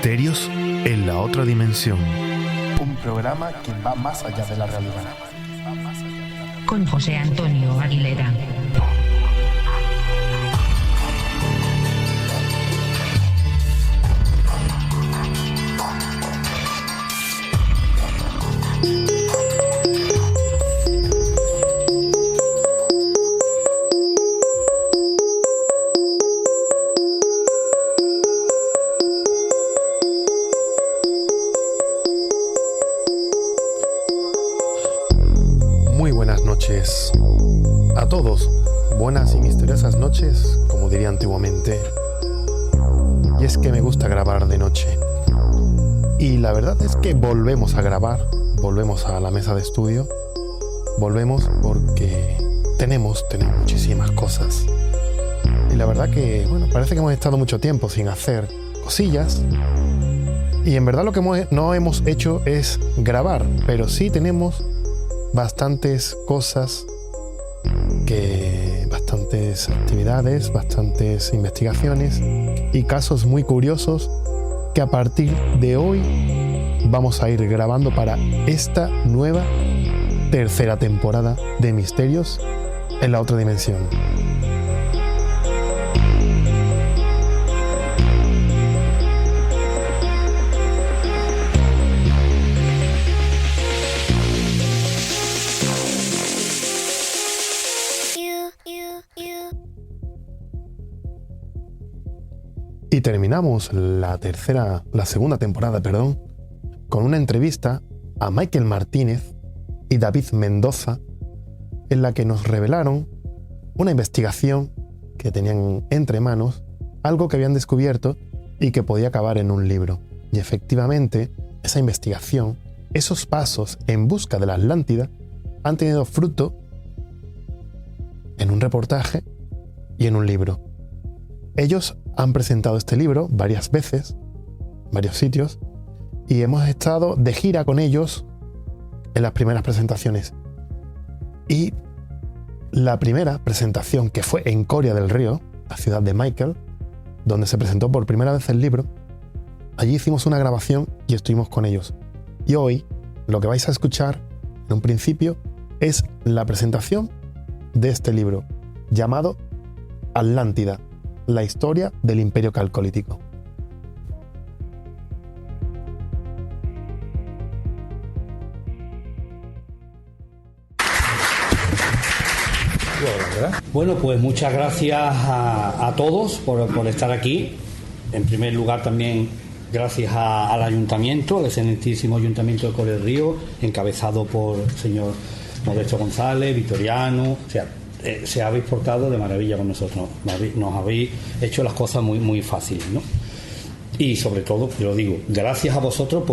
Misterios en la otra dimensión. Un programa que va más allá de la realidad. Con José Antonio Aguilera. A todos, buenas y misteriosas noches, como diría antiguamente. Y es que me gusta grabar de noche. Y la verdad es que volvemos a grabar, volvemos a la mesa de estudio, volvemos porque tenemos muchísimas cosas. Y la verdad que, parece que hemos estado mucho tiempo sin hacer cosillas. Y en verdad lo que no hemos hecho es grabar, pero sí tenemos bastantes cosas, bastantes actividades, bastantes investigaciones y casos muy curiosos que a partir de hoy vamos a ir grabando para esta nueva tercera temporada de Misterios en la otra dimensión. Y terminamos la segunda temporada, con una entrevista a Michael Martínez y David Mendoza, en la que nos revelaron una investigación que tenían entre manos, algo que habían descubierto y que podía acabar en un libro. Y efectivamente, esa investigación, esos pasos en busca de la Atlántida, han tenido fruto en un reportaje y en un libro. Ellos han presentado este libro varias veces, en varios sitios, y hemos estado de gira con ellos en las primeras presentaciones. Y la primera presentación, que fue en Coria del Río, la ciudad de Michael, donde se presentó por primera vez el libro, allí hicimos una grabación y estuvimos con ellos. Y hoy, lo que vais a escuchar, en un principio, es la presentación de este libro, llamado Atlántida, la historia del Imperio Calcolítico. Bueno, pues muchas gracias a todos por estar aquí. En primer lugar también gracias al Ayuntamiento, al excelentísimo Ayuntamiento de Coria del Río, encabezado por el señor Modesto González, Vitoriano, se habéis portado de maravilla con nosotros, nos habéis hecho las cosas muy fáciles, ¿no? Y sobre todo, lo digo, gracias a vosotros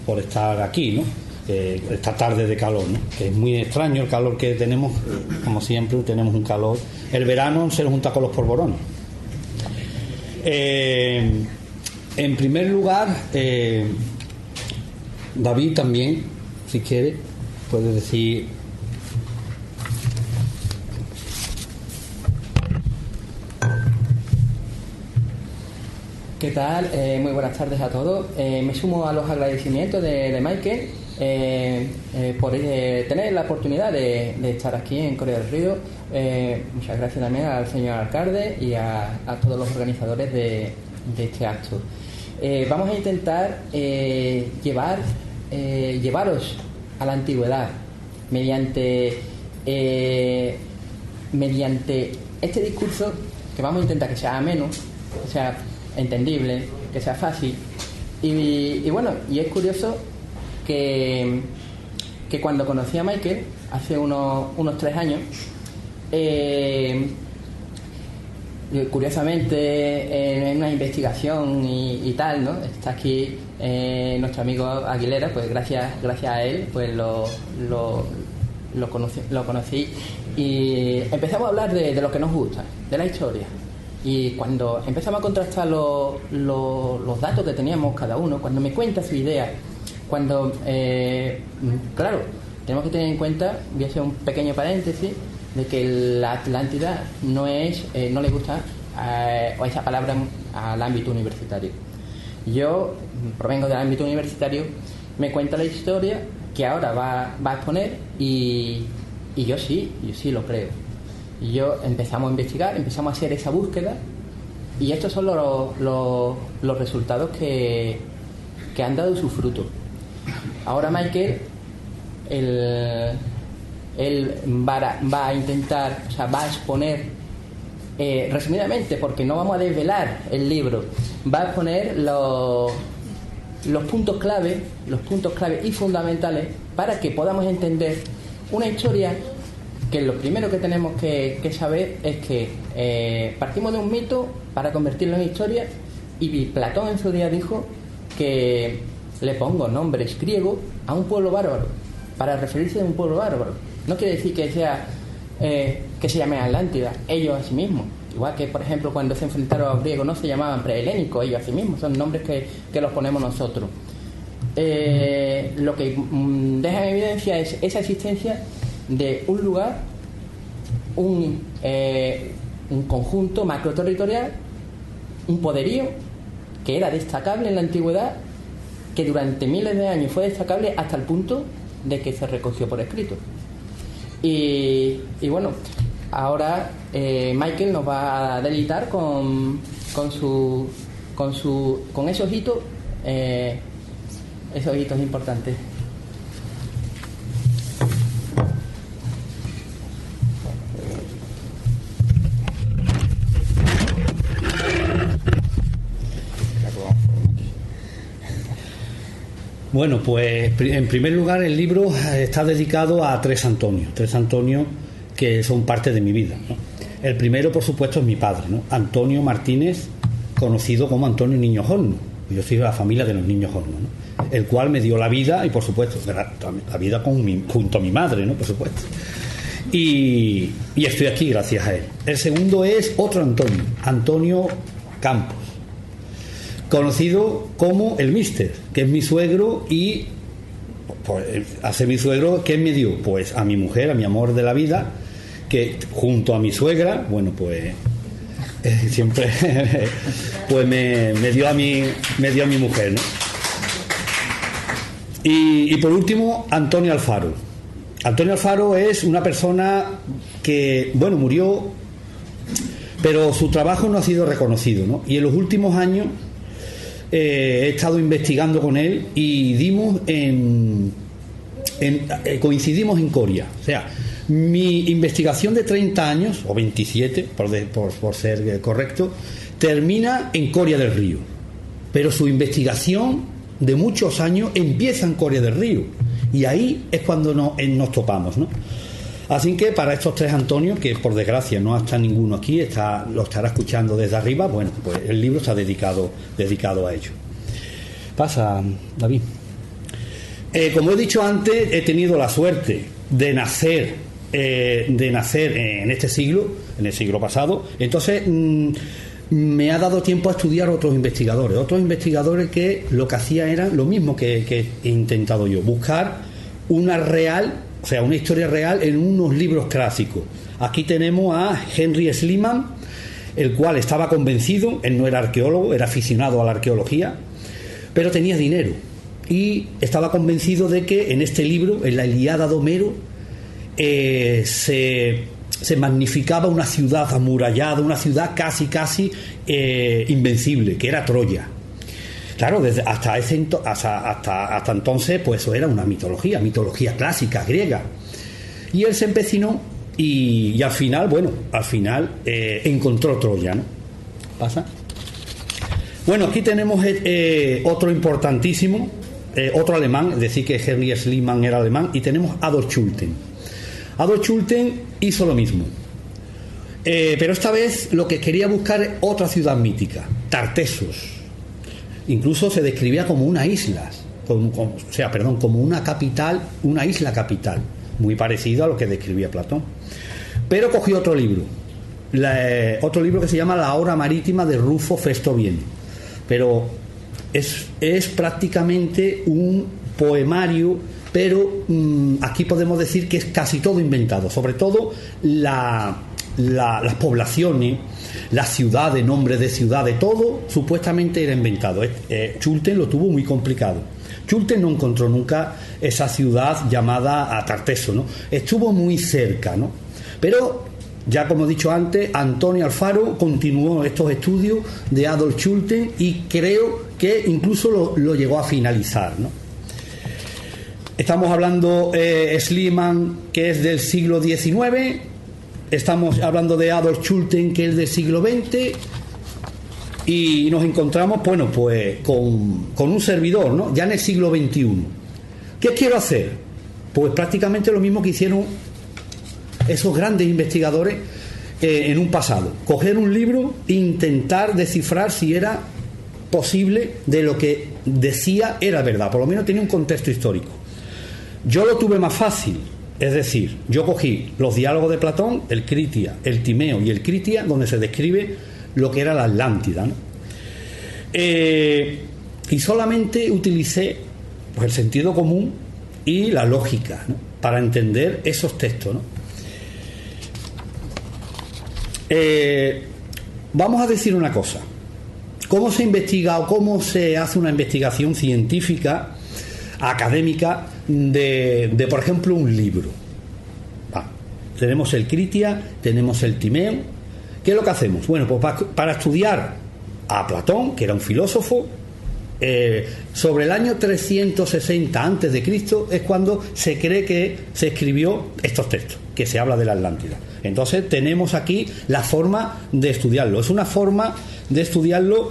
por estar aquí, ¿no? Esta tarde de calor, ¿no? Que es muy extraño el calor que tenemos, como siempre tenemos un calor. El verano se nos junta con los polvorones. En primer lugar, David también, si quiere, puede decir. ¿Qué tal? Muy buenas tardes a todos. Me sumo a los agradecimientos de Michael por tener la oportunidad de estar aquí en Coria del Río. Muchas gracias también al señor alcalde y a todos los organizadores de este acto. Vamos a intentar llevaros a la antigüedad mediante este discurso, que vamos a intentar que sea ameno, que sea entendible, que sea fácil. Y es curioso que cuando conocí a Michael hace unos 3 años, curiosamente en una investigación y tal, ¿no? Está aquí nuestro amigo Aguilera, pues gracias a él pues lo conocí y empezamos a hablar de lo que nos gusta, de la historia. Y cuando empezamos a contrastar los datos que teníamos cada uno, cuando me cuenta su idea, claro, tenemos que tener en cuenta, voy a hacer un pequeño paréntesis, de que la Atlántida no le gusta o esa palabra al ámbito universitario. Yo provengo del ámbito universitario, me cuenta la historia que ahora va a exponer y yo sí lo creo. Y empezamos a investigar, empezamos a hacer esa búsqueda y estos son los resultados que han dado su fruto. Ahora Michael, él va a intentar, o sea, va a exponer, resumidamente, porque no vamos a desvelar el libro, va a exponer los puntos clave y fundamentales para que podamos entender una historia que lo primero que tenemos que saber es que partimos de un mito para convertirlo en historia, y Platón en su día dijo que le pongo nombres griegos a un pueblo bárbaro para referirse a un pueblo bárbaro. No quiere decir que se llame Atlántida, ellos a sí mismos. Igual que, por ejemplo, cuando se enfrentaron a los griegos no se llamaban prehelénicos, ellos a sí mismos, son nombres que los ponemos nosotros. Lo que deja en evidencia es esa existencia de un lugar, un conjunto macroterritorial, un poderío que era destacable en la antigüedad, que durante miles de años fue destacable hasta el punto de que se recogió por escrito. Y bueno, ahora Michael nos va a deleitar con esos hitos importantes. Bueno, pues en primer lugar el libro está dedicado a tres Antonios que son parte de mi vida, ¿no? El primero, por supuesto, es mi padre, ¿no? Antonio Martínez, conocido como Antonio Niño Horno. Yo soy de la familia de los Niños Horno, ¿no? El cual me dio la vida y, por supuesto, la vida junto a mi madre, ¿no? Por supuesto. Y estoy aquí gracias a él. El segundo es otro Antonio Campos, conocido como el Mister, que es mi suegro. Y pues, hace mi suegro, ¿qué me dio? Pues a mi mujer, a mi amor de la vida, que junto a mi suegra, bueno, pues siempre pues me dio a mi mujer, ¿no? Y por último, Antonio Alfaro. Antonio Alfaro es una persona que, bueno, murió, pero su trabajo no ha sido reconocido, ¿no? Y en los últimos años he estado investigando con él y coincidimos en Coria. O sea, mi investigación de 30 años, o 27, por ser correcto, termina en Coria del Río. Pero su investigación de muchos años empieza en Coria del Río. Y ahí es cuando nos topamos, ¿no? Así que para estos tres Antonios, que por desgracia no está ninguno aquí, lo estará escuchando desde arriba, bueno, pues el libro está dedicado a ello. Pasa, David. Como he dicho antes, he tenido la suerte de nacer en este siglo, en el siglo pasado. Entonces me ha dado tiempo a estudiar otros investigadores que lo que hacían era lo mismo que he intentado yo, buscar una historia real en unos libros clásicos. Aquí tenemos a Henry Schliemann, el cual estaba convencido, él no era arqueólogo, era aficionado a la arqueología, pero tenía dinero y estaba convencido de que en este libro, en la Ilíada de Homero, se magnificaba una ciudad amurallada, una ciudad casi invencible, que era Troya. Claro, hasta entonces, pues eso era una mitología clásica, griega. Y él se empecinó y al final encontró Troya, ¿no? ¿Pasa? Bueno, aquí tenemos otro importantísimo, otro alemán, es decir, que Henry Schliemann era alemán, y tenemos Adolf Schulten. Adolf Schulten hizo lo mismo, pero esta vez lo que quería buscar es otra ciudad mítica, Tartessos. Incluso se describía como una isla, como una capital, una isla capital, muy parecido a lo que describía Platón. Pero cogió otro libro que se llama La Hora Marítima de Rufo Festo Bien. Pero es prácticamente un poemario, pero aquí podemos decir que es casi todo inventado, sobre todo la las poblaciones, las ciudades, nombres de ciudades, todo supuestamente era inventado. Chulten lo tuvo muy complicado. Chulten no encontró nunca esa ciudad llamada Tarteso, ¿no? Estuvo muy cerca, ¿no? Pero, ya como he dicho antes, Antonio Alfaro continuó estos estudios de Adolf Chulten y creo que incluso lo llegó a finalizar, ¿no? Estamos hablando Schliemann, que es del siglo XIX, estamos hablando de Adolf Chulten, que es del siglo XX, y nos encontramos, bueno, pues con un servidor, ¿no? Ya en el siglo XXI. ¿Qué quiero hacer? Pues prácticamente lo mismo que hicieron esos grandes investigadores en un pasado. Coger un libro e intentar descifrar si era posible de lo que decía era verdad, por lo menos tenía un contexto histórico. Yo lo tuve más fácil, es decir, yo cogí los diálogos de Platón, el Critia, el Timeo y el Critia, donde se describe lo que era la Atlántida, ¿no? Y solamente utilicé pues el sentido común y la lógica, ¿no? Para entender esos textos, ¿no? Vamos a decir una cosa. ¿Cómo se investiga o cómo se hace una investigación científica, académica, de por ejemplo, un libro? Tenemos el Critia, tenemos el Timeo. ¿Qué es lo que hacemos? Bueno, pues para estudiar a Platón, que era un filósofo, sobre el año 360 a.C. es cuando se cree que se escribió estos textos, que se habla de la Atlántida. Entonces tenemos aquí la forma de estudiarlo. Es una forma de estudiarlo,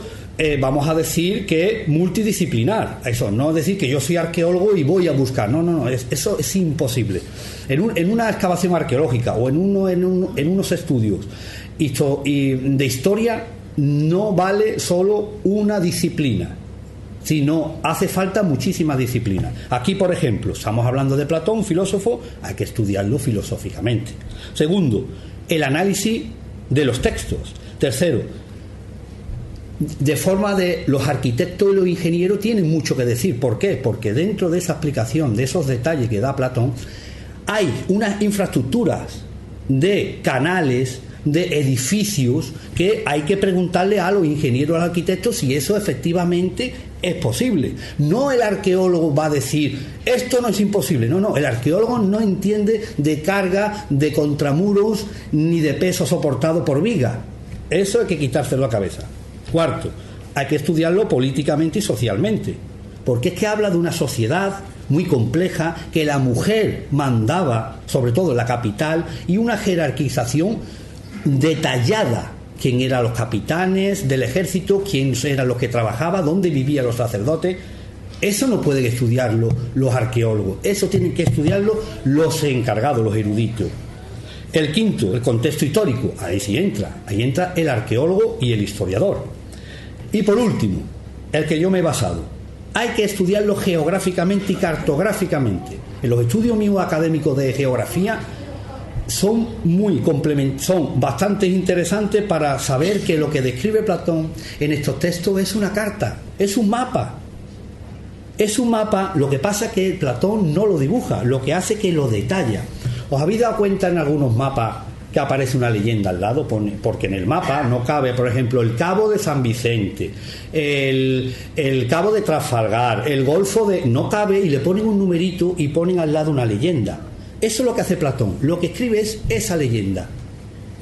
vamos a decir que multidisciplinar. Eso no es decir que yo soy arqueólogo y voy a buscar. No, eso es imposible. En una excavación arqueológica o en unos estudios de historia no vale solo una disciplina, sino hace falta muchísimas disciplinas. Aquí, por ejemplo, estamos hablando de Platón, filósofo, hay que estudiarlo filosóficamente. Segundo, el análisis de los textos. Tercero, de forma de los arquitectos y los ingenieros tienen mucho que decir. ¿Por qué? Porque dentro de esa explicación, de esos detalles que da Platón, hay unas infraestructuras de canales, de edificios, que hay que preguntarle a los ingenieros, a los arquitectos, si eso efectivamente es posible. No el arqueólogo va a decir esto no es imposible. No, el arqueólogo no entiende de carga, de contramuros, ni de peso soportado por viga. Eso hay que quitárselo a la cabeza. Cuarto, hay que estudiarlo políticamente y socialmente, porque es que habla de una sociedad muy compleja, que la mujer mandaba, sobre todo en la capital, y una jerarquización detallada. Quién eran los capitanes del ejército, quién eran los que trabajaban, dónde vivían los sacerdotes. Eso no pueden estudiarlo los arqueólogos, eso tienen que estudiarlo los encargados, los eruditos. El quinto, el contexto histórico, ahí entra el arqueólogo y el historiador. Y por último, el que yo me he basado, hay que estudiarlo geográficamente y cartográficamente. En los estudios míos académicos de geografía son bastante interesantes para saber que lo que describe Platón en estos textos es una carta, es un mapa. Es un mapa, lo que pasa es que Platón no lo dibuja, lo que hace es que lo detalla. ¿Os habéis dado cuenta en algunos mapas que aparece una leyenda al lado? Porque en el mapa no cabe, por ejemplo, el Cabo de San Vicente, el Cabo de Trafalgar, el Golfo de... No cabe, y le ponen un numerito y ponen al lado una leyenda. Eso es lo que hace Platón. Lo que escribe es esa leyenda.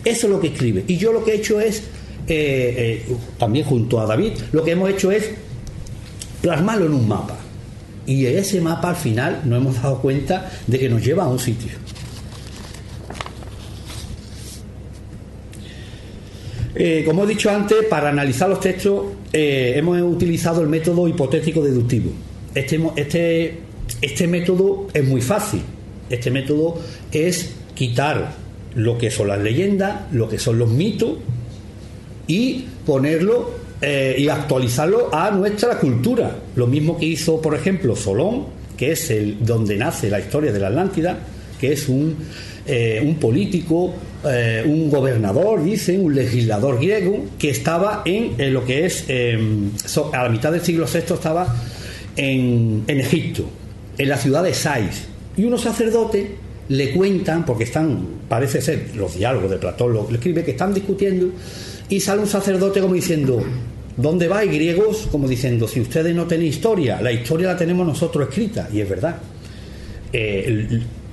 Eso es lo que escribe. Y yo lo que he hecho es, también junto a David, lo que hemos hecho es plasmarlo en un mapa. Y ese mapa al final nos hemos dado cuenta de que nos lleva a un sitio. Como he dicho antes, para analizar los textos hemos utilizado el método hipotético deductivo. Este método es muy fácil. Este método es quitar lo que son las leyendas, lo que son los mitos, y ponerlo y actualizarlo a nuestra cultura. Lo mismo que hizo, por ejemplo, Solón, que es donde nace la historia de la Atlántida, que es un político, un gobernador, dicen, un legislador griego, que estaba en lo que es, a la mitad del siglo VI estaba en Egipto, en la ciudad de Sais, y unos sacerdotes le cuentan, porque parece ser, los diálogos de Platón lo escribe, que están discutiendo, y sale un sacerdote como diciendo: ¿dónde vais, griegos? Como diciendo, si ustedes no tenéis historia, la historia la tenemos nosotros escrita. Y es verdad.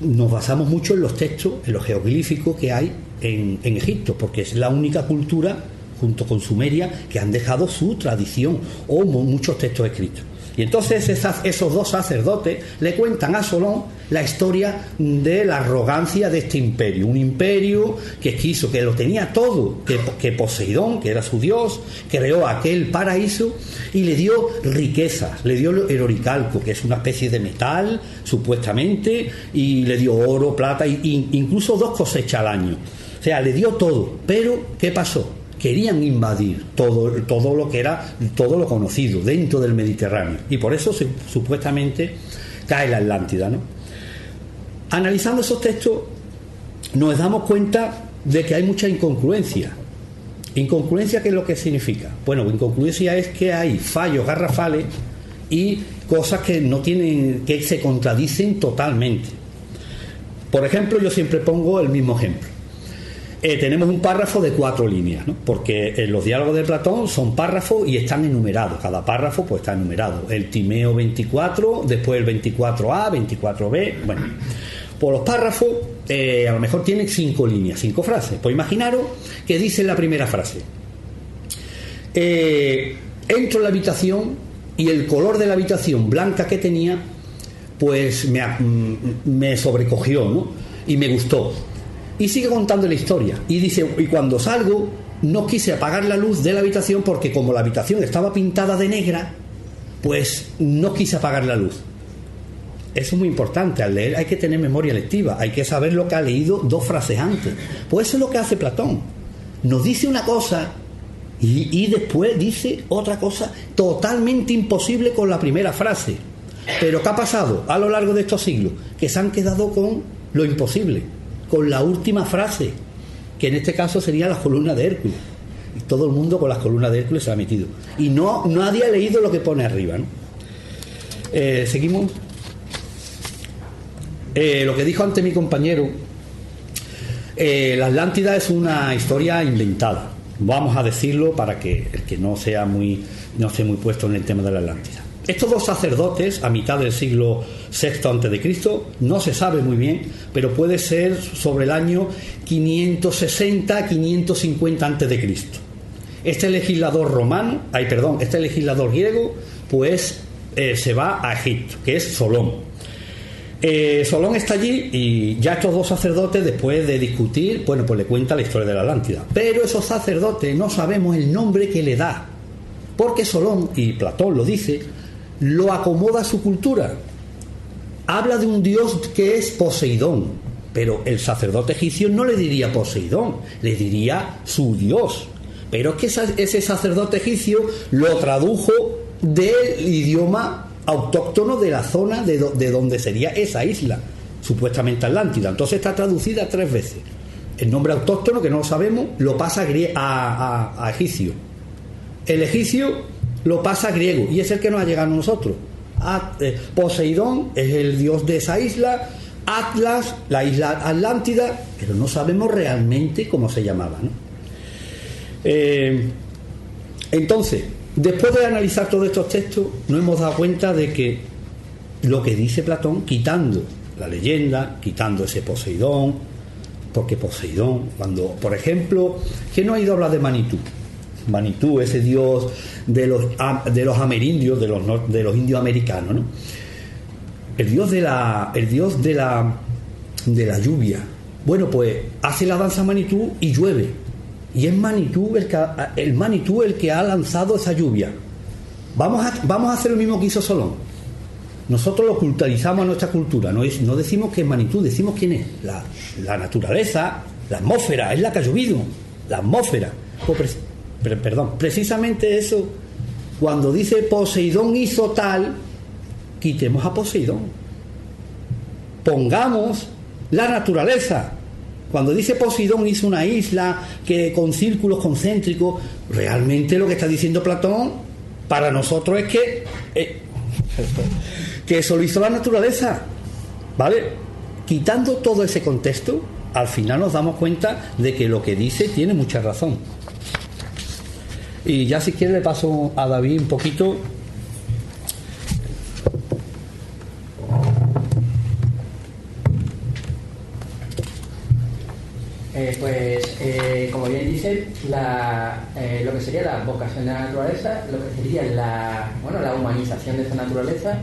Nos basamos mucho en los textos, en los jeroglíficos que hay en Egipto, porque es la única cultura, junto con Sumeria, que han dejado su tradición o muchos textos escritos. Y entonces esos dos sacerdotes le cuentan a Solón la historia de la arrogancia de este imperio, un imperio que quiso, que lo tenía todo, que Poseidón, que era su dios, creó aquel paraíso y le dio riquezas, le dio el oricalco, que es una especie de metal, supuestamente, y le dio oro, plata, e incluso 2 cosechas al año. O sea, le dio todo. Pero, ¿qué pasó? Querían invadir todo lo que era, todo lo conocido dentro del Mediterráneo, y por eso supuestamente cae la Atlántida, ¿no? Analizando esos textos nos damos cuenta de que hay mucha incongruencia. ¿Incongruencia qué es lo que significa? Bueno, incongruencia es que hay fallos garrafales y cosas que no tienen, que se contradicen totalmente. Por ejemplo, yo siempre pongo el mismo ejemplo. Tenemos un párrafo de 4 líneas, ¿no? Porque los diálogos de Platón son párrafos y están enumerados. Cada párrafo pues está enumerado. El Timeo 24, después el 24A, 24B. Bueno, pues los párrafos a lo mejor tienen 5 líneas, 5 frases. Pues imaginaros que dice la primera frase: entro en la habitación y el color de la habitación blanca que tenía pues me sobrecogió, ¿no? Y me gustó. Y sigue contando la historia y dice: y cuando salgo no quise apagar la luz de la habitación porque como la habitación estaba pintada de negra, pues no quise apagar la luz. Eso es muy importante. Al leer hay que tener memoria lectiva, hay que saber lo que ha leído 2 frases antes. Pues eso es lo que hace Platón. Nos dice una cosa y después dice otra cosa totalmente imposible con la primera frase. Pero ¿qué ha pasado a lo largo de estos siglos? Que se han quedado con lo imposible, con la última frase, que en este caso sería la columna de Hércules. Y todo el mundo con las columnas de Hércules se ha metido. Y nadie ha leído lo que pone arriba, ¿no? Seguimos. Lo que dijo antes mi compañero, la Atlántida es una historia inventada. Vamos a decirlo para que el que no esté muy puesto en el tema de la Atlántida. Estos 2 sacerdotes, a mitad del siglo VI a.C., no se sabe muy bien, pero puede ser sobre el año 560-550 a.C. Este legislador griego, pues se va a Egipto, que es Solón. Solón está allí y ya estos 2 sacerdotes, después de discutir, bueno, pues le cuenta la historia de la Atlántida. Pero esos sacerdotes no sabemos el nombre que le da, porque Solón, y Platón lo dice, lo acomoda a su cultura. Habla de un dios que es Poseidón, pero el sacerdote egipcio no le diría Poseidón, le diría su dios. Pero es que ese sacerdote egipcio lo tradujo del idioma autóctono de la zona de donde sería esa isla, supuestamente Atlántida. Entonces está traducida 3 veces. El nombre autóctono, que no lo sabemos, lo pasa a egipcio. El egipcio lo pasa a griego, y es el que nos ha llegado a nosotros. Poseidón es el dios de esa isla, Atlas, la isla Atlántida, pero no sabemos realmente cómo se llamaba, ¿no? Entonces, después de analizar todos estos textos, nos hemos dado cuenta de que lo que dice Platón, quitando la leyenda, quitando ese Poseidón, porque Poseidón, cuando, por ejemplo, ¿quién no ha ido a hablar de Manitú? Manitú, ese dios de los amerindios, de los indios americanos, ¿no? El dios de la lluvia. Bueno, pues hace la danza Manitú y llueve. Y es Manitú el que ha lanzado esa lluvia. Vamos a hacer lo mismo que hizo Solón. Nosotros lo culturalizamos a nuestra cultura. No decimos que es Manitú, decimos quién es. La naturaleza, la atmósfera, es la que ha llovido. La atmósfera. Precisamente eso. Cuando dice Poseidón hizo tal, quitemos a Poseidón. Pongamos la naturaleza. Cuando dice Poseidón hizo una isla que con círculos concéntricos, realmente lo que está diciendo Platón para nosotros es que eso lo hizo la naturaleza, ¿vale? quitando todo ese contexto, al final nos damos cuenta de que lo que dice tiene mucha razón. Y ya si quiere le paso a David un poquito. Como bien dice, lo que sería la vocación de la naturaleza, lo que sería la humanización de esa naturaleza,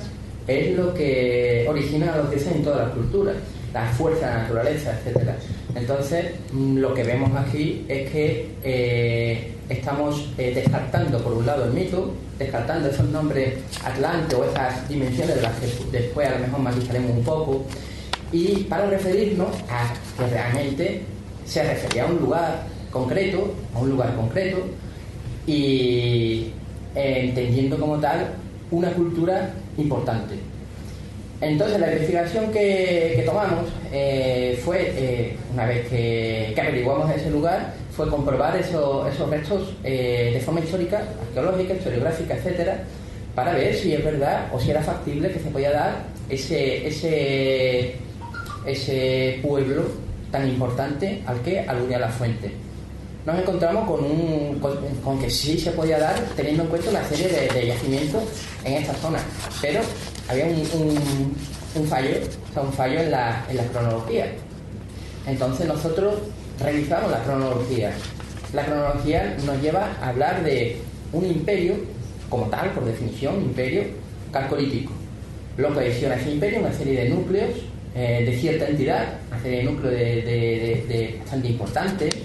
es lo que origina a los dioses en todas las culturas, la fuerza de la naturaleza, etcétera. Entonces, lo que vemos aquí es que estamos descartando, por un lado, el mito, descartando esos nombres Atlante o esas dimensiones de las que después a lo mejor matizaremos un poco, y para referirnos a que realmente se refería a un lugar concreto, y entendiendo como tal una cultura importante. Entonces la investigación que tomamos fue, una vez que averiguamos ese lugar, fue comprobar esos restos de forma histórica, arqueológica, historiográfica, etcétera, para ver si es verdad o si era factible que se podía dar ese pueblo tan importante al que aludía la fuente. Nos encontramos con que sí se podía dar, teniendo en cuenta una serie de yacimientos en esta zona, pero había un fallo en la cronología. Entonces nosotros revisamos la cronología. La cronología nos lleva a hablar de un imperio, como tal, por definición, imperio calcolítico. Lo que adiciona ese imperio, una serie de núcleos de cierta entidad, una serie de núcleos de bastante importantes.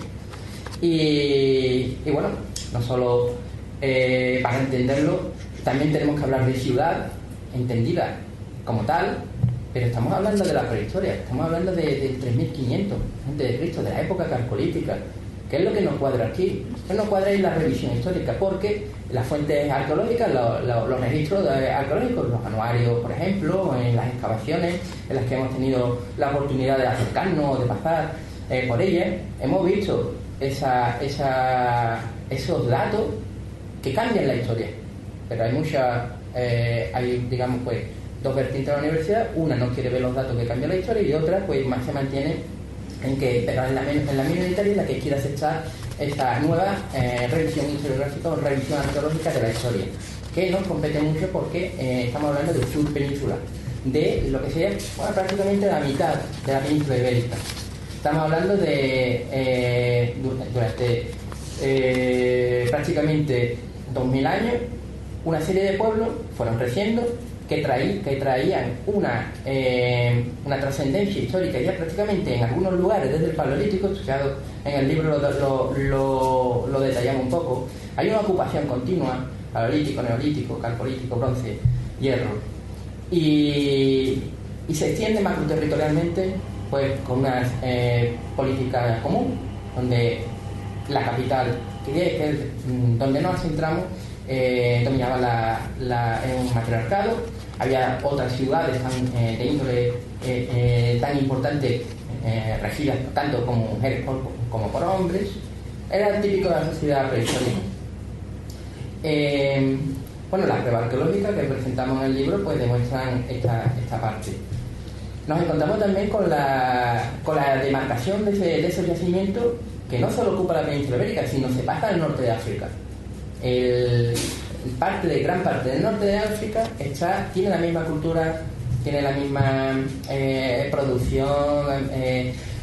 Y bueno, no solo para entenderlo, también tenemos que hablar de ciudad entendida como tal, pero estamos hablando de la prehistoria, estamos hablando del 3500 antes de Cristo, de la época calcolítica. ¿Qué es lo que nos cuadra aquí? ¿Qué nos cuadra en la revisión histórica? Porque las fuentes arqueológicas, los registros arqueológicos, los anuarios, por ejemplo, en las excavaciones en las que hemos tenido la oportunidad de acercarnos, de pasar por ellas, hemos visto esos datos que cambian la historia. Pero hay digamos, pues, dos vertientes de la universidad. Una no quiere ver los datos que cambian la historia y otra, pues, más se mantiene pero en la minoritaria, en la que quiere aceptar esta nueva revisión historiográfica o revisión arqueológica de la historia, que nos compete mucho porque estamos hablando del sur peninsular, de lo que sería prácticamente la mitad de la península ibérica. Estamos hablando de durante prácticamente 2000 años, una serie de pueblos fueron creciendo que traían una trascendencia histórica ya prácticamente en algunos lugares desde el Paleolítico, estudiado en el libro lo detallamos un poco. Hay una ocupación continua, Paleolítico, Neolítico, Calcolítico, Bronce, Hierro, y se extiende macroterritorialmente, pues con una política común, donde la capital, que es donde nos centramos, dominaba un matriarcado. Había otras ciudades de índole tan importantes, regidas tanto como mujeres como por hombres. Era típico de la sociedad prehistórica. Las pruebas arqueológicas que presentamos en el libro pues demuestran esta parte. Nos encontramos también con la demarcación de esos yacimientos, que no solo ocupa la península ibérica, sino se pasa al norte de África. Gran parte del norte de África tiene la misma cultura, tiene la misma producción,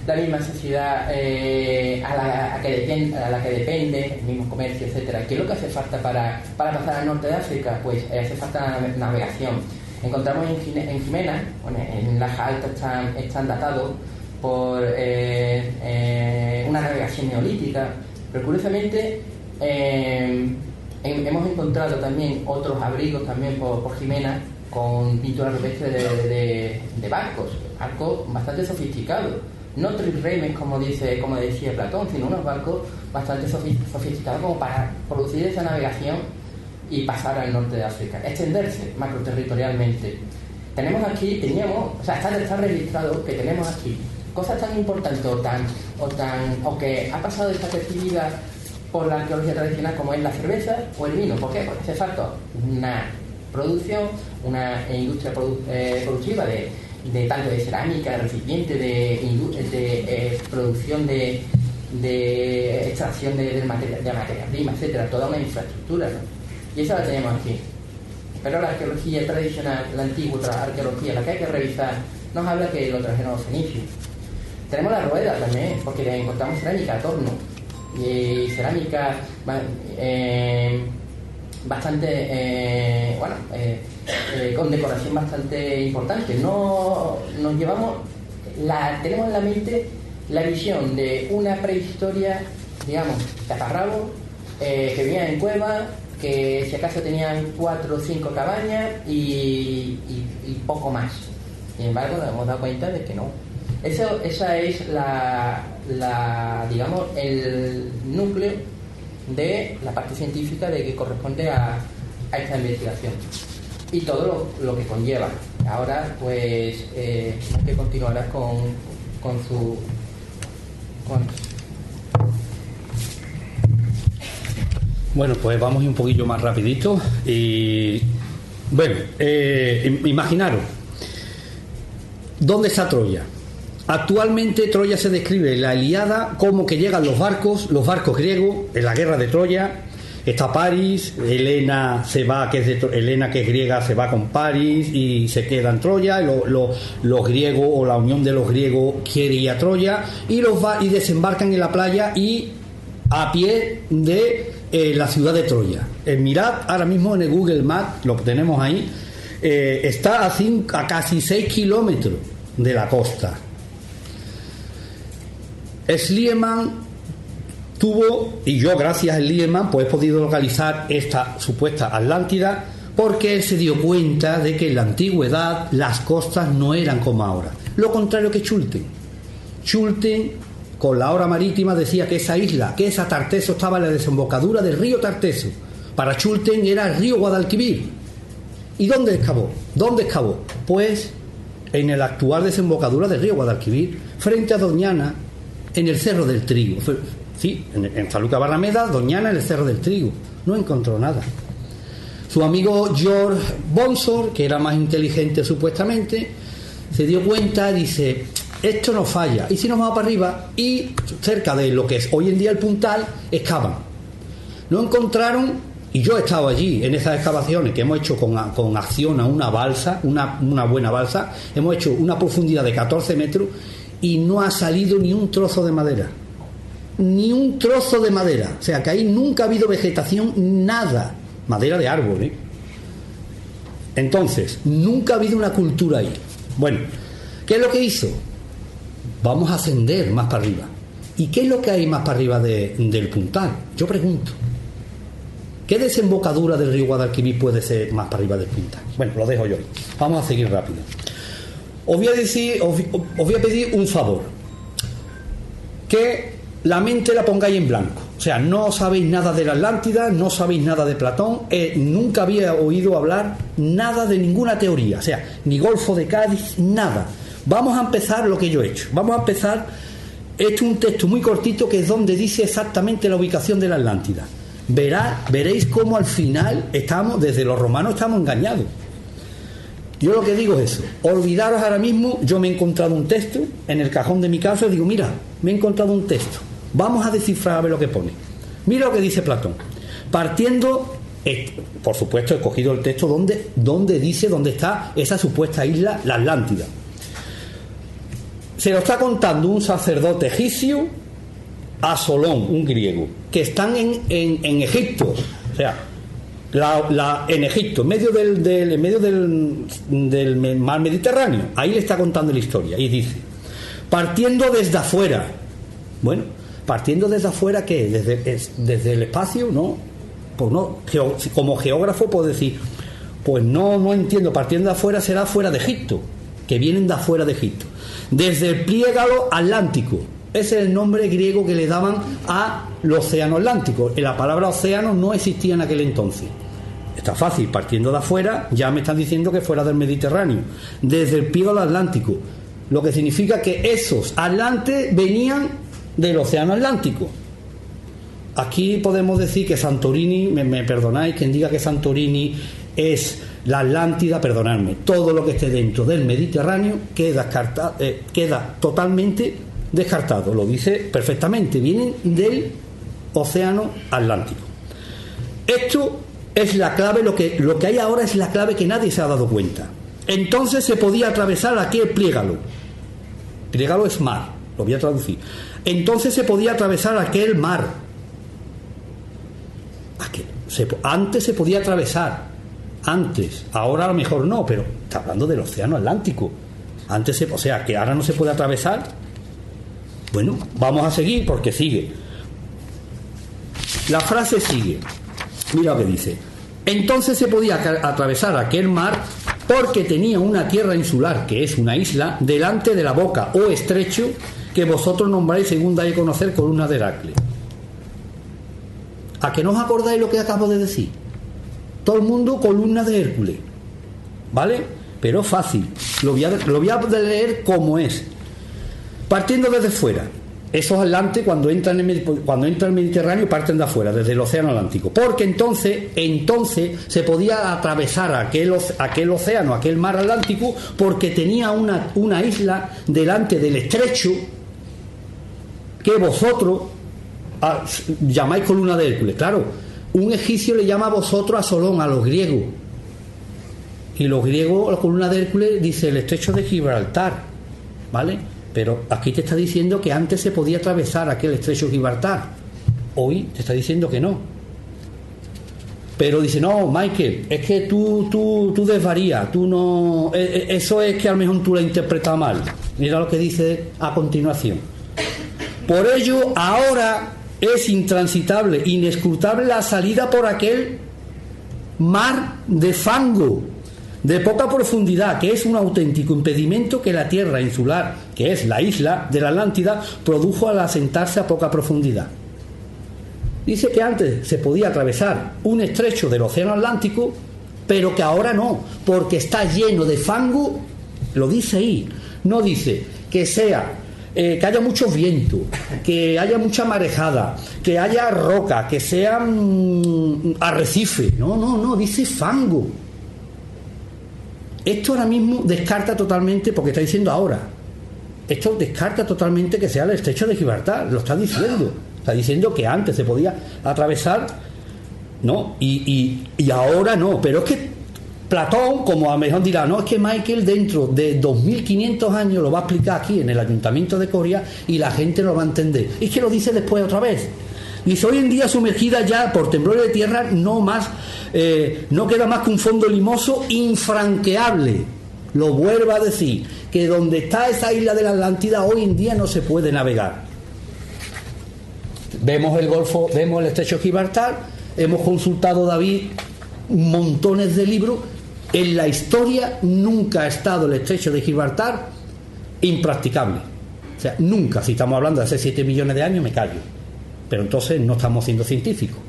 la misma sociedad a la que depende, el mismo comercio, etcétera. ¿Qué es lo que hace falta para pasar al norte de África? Pues hace falta navegación. Encontramos en Jimena, en las altas están datados por una navegación neolítica, pero curiosamente hemos encontrado también otros abrigos también por Jimena con pintura rupestre de barcos bastante sofisticados, no trirremes como decía Platón, sino unos barcos bastante sofisticados como para producir esa navegación y pasar al norte de África, extenderse macroterritorialmente. Está registrado que tenemos aquí cosas tan importantes o que ha pasado desapercibida por la arqueología tradicional, como es la cerveza o el vino. ¿Por qué? Porque hace falta una producción, una industria productiva tanto de cerámica, de recipiente, de producción de extracción de materia prima, etcétera, toda una infraestructura, ¿no? Y esa la tenemos aquí. Pero la arqueología tradicional, la antigua arqueología, la que hay que revisar, nos habla que lo trajeron los fenicios. Tenemos la rueda también, porque encontramos cerámica a torno y cerámica bastante con decoración bastante importante. No nos llevamos tenemos en la mente la visión de una prehistoria, digamos, taparrabo, que vivían en cuevas, que si acaso tenían 4 o 5 cabañas y poco más. Sin embargo, nos hemos dado cuenta de que no. Esa es digamos, el núcleo de la parte científica de que corresponde a esta investigación y todo lo que conlleva. Ahora, pues, que continuarás con su... Bueno, pues vamos un poquillo más rapidito y bueno, imaginaros ¿dónde está Troya? Actualmente Troya se describe en la Ilíada como que llegan los barcos griegos en la guerra de Troya. Está París, Helena que es griega se va con París y se queda en Troya. Los griegos, o la unión de los griegos, quiere ir a Troya y desembarcan en la playa y a pie de la ciudad de Troya. Mirad ahora mismo en el Google Maps, lo que tenemos ahí, está a casi 6 kilómetros de la costa. Schliemann tuvo, y yo gracias a Schliemann pues he podido localizar esta supuesta Atlántida, porque él se dio cuenta de que en la antigüedad las costas no eran como ahora, lo contrario que Schulten, con la hora marítima, decía que esa isla, que esa Tarteso, estaba en la desembocadura del río Tarteso. Para Schulten era el río Guadalquivir. ¿Y dónde excavó? Pues en la actual desembocadura del río Guadalquivir, frente a Doñana, en el Cerro del Trigo. Sí, en Faluca Barrameda, Doñana, en el Cerro del Trigo. No encontró nada. Su amigo George Bonsor, que era más inteligente supuestamente, se dio cuenta, dice: esto no falla, y si nos vamos para arriba y cerca de lo que es hoy en día el Puntal, excavan. No encontraron, y yo he estado allí en esas excavaciones que hemos hecho con acción a una balsa, una buena balsa. Hemos hecho una profundidad de 14 metros y no ha salido ni un trozo de madera, o sea que ahí nunca ha habido vegetación, nada, madera de árbol, Entonces nunca ha habido una cultura ahí. Bueno, ¿qué es lo que hizo? Vamos a ascender más para arriba. ¿Y qué es lo que hay más para arriba del Puntal? Yo pregunto, ¿qué desembocadura del río Guadalquivir puede ser más para arriba del Puntal? Bueno, lo dejo yo ahí. Vamos a seguir rápido. Os voy a pedir un favor: que la mente la pongáis en blanco. O sea, no sabéis nada de la Atlántida, no sabéis nada de Platón, nunca había oído hablar nada de ninguna teoría, o sea, ni Golfo de Cádiz, nada. Vamos a empezar lo que yo he hecho. He hecho un texto muy cortito que es donde dice exactamente la ubicación de la Atlántida. Veréis cómo al final desde los romanos estamos engañados. Yo lo que digo es eso: olvidaros ahora mismo. Yo me he encontrado un texto en el cajón de mi casa y digo: mira, me he encontrado un texto, vamos a descifrar a ver lo que pone. Mira lo que dice Platón. Partiendo, por supuesto he cogido el texto donde dice dónde está esa supuesta isla, la Atlántida. Se lo está contando un sacerdote egipcio a Solón, un griego, que están en Egipto, o sea, en Egipto, en medio del mar Mediterráneo. Ahí le está contando la historia y dice: partiendo desde afuera. Bueno, partiendo desde afuera, ¿qué? Desde el espacio, ¿no? Pues no, como geógrafo puedo decir, pues no entiendo. Partiendo de afuera será fuera de Egipto, que vienen de afuera de Egipto. Desde el Pliégalo Atlántico. Ese es el nombre griego que le daban al océano Atlántico. La palabra océano no existía en aquel entonces. Está fácil, partiendo de afuera, ya me están diciendo que fuera del Mediterráneo. Desde el Pliégalo Atlántico, lo que significa que esos atlantes venían del océano Atlántico. Aquí podemos decir que Santorini, me perdonáis quien diga que Santorini es la Atlántida, perdonadme, todo lo que esté dentro del Mediterráneo queda totalmente descartado. Lo dice perfectamente, vienen del Océano Atlántico. Esto es la clave, lo que hay ahora es la clave que nadie se ha dado cuenta. Entonces se podía atravesar aquel pliégalo. Pliégalo es mar, lo voy a traducir. Entonces se podía atravesar aquel mar. Antes se podía atravesar. Antes, ahora a lo mejor no, pero está hablando del Océano Atlántico. O sea, que ahora no se puede atravesar. Bueno, vamos a seguir porque sigue. La frase sigue. Mira lo que dice. Entonces se podía atravesar aquel mar porque tenía una tierra insular, que es una isla, delante de la boca o estrecho que vosotros nombráis según dais a conocer columna de Heracles. ¿A que no os acordáis lo que acabo de decir? Todo el mundo columna de Hércules, ¿vale? Pero fácil, lo voy a leer como es. Partiendo desde fuera, esos atlantes cuando entra el Mediterráneo parten de afuera, desde el Océano Atlántico, porque entonces se podía atravesar aquel océano, aquel mar Atlántico, porque tenía una isla delante del estrecho que vosotros llamáis columna de Hércules. Claro, un egipcio le llama a vosotros a Solón, a los griegos, y los griegos, la columna de Hércules dice el estrecho de Gibraltar, ¿vale? Pero aquí te está diciendo que antes se podía atravesar aquel estrecho de Gibraltar, hoy te está diciendo que no. Pero dice, no, Michael, es que tú desvarías, tú no, eso es que a lo mejor tú lo has interpretado mal. Mira lo que dice a continuación. Por ello ahora es intransitable, inescrutable la salida por aquel mar de fango de poca profundidad, que es un auténtico impedimento que la tierra insular, que es la isla de la Atlántida, produjo al asentarse a poca profundidad. Dice que antes se podía atravesar un estrecho del Océano Atlántico, pero que ahora no, porque está lleno de fango. Lo dice ahí, no dice que sea que haya mucho viento, que haya mucha marejada, que haya roca, que sea arrecife. No, dice fango. Esto ahora mismo descarta totalmente, porque está diciendo ahora, esto descarta totalmente que sea el estrecho de Gibraltar, lo está diciendo. Está diciendo que antes se podía atravesar, ¿no? Y ahora no. Pero es que Platón, como a lo mejor dirá, no, es que Michael dentro de 2500 años lo va a explicar aquí en el Ayuntamiento de Coria y la gente lo va a entender. Y es que lo dice después otra vez. Dice, hoy en día sumergida ya por temblores de tierra, no queda más que un fondo limoso infranqueable. Lo vuelvo a decir, que donde está esa isla de la Atlántida hoy en día no se puede navegar. Vemos el Golfo, vemos el estrecho de Gibraltar, hemos consultado, David, montones de libros. En la historia nunca ha estado el estrecho de Gibraltar impracticable. O sea, nunca. Si estamos hablando de hace 7 millones de años, me callo. Pero entonces no estamos siendo científicos.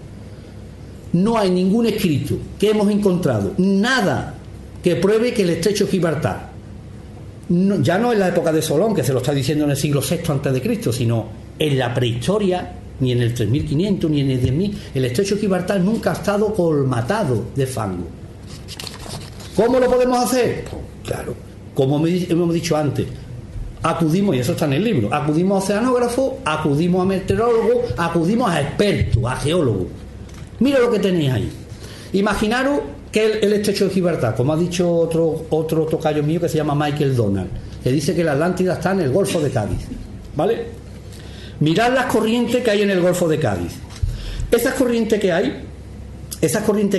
No hay ningún escrito que hemos encontrado, nada que pruebe que el estrecho de Gibraltar, ya no en la época de Solón, que se lo está diciendo en el siglo VI a.C., sino en la prehistoria, ni en el 3500, ni en el 10.000, el estrecho de Gibraltar nunca ha estado colmatado de fango. ¿Cómo lo podemos hacer? Claro, como hemos dicho antes, acudimos, y eso está en el libro, acudimos a oceanógrafos, acudimos a meteorólogos, acudimos a expertos, a geólogos. Mira lo que tenéis ahí. Imaginaros que el estrecho de Gibraltar, como ha dicho otro tocayo mío que se llama Michael Donald, que dice que la Atlántida está en el Golfo de Cádiz, ¿vale? Mirad las corrientes que hay en el Golfo de Cádiz. Esas corrientes que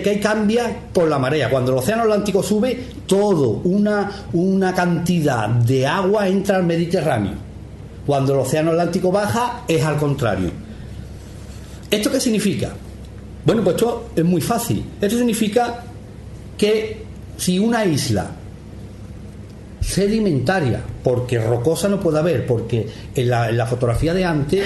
hay cambian por la marea. Cuando el océano Atlántico sube, una cantidad de agua entra al Mediterráneo. Cuando el océano Atlántico baja, es al contrario. ¿Esto qué significa? Bueno, pues esto es muy fácil. Esto significa que si una isla sedimentaria, porque rocosa no puede haber, porque en la fotografía de antes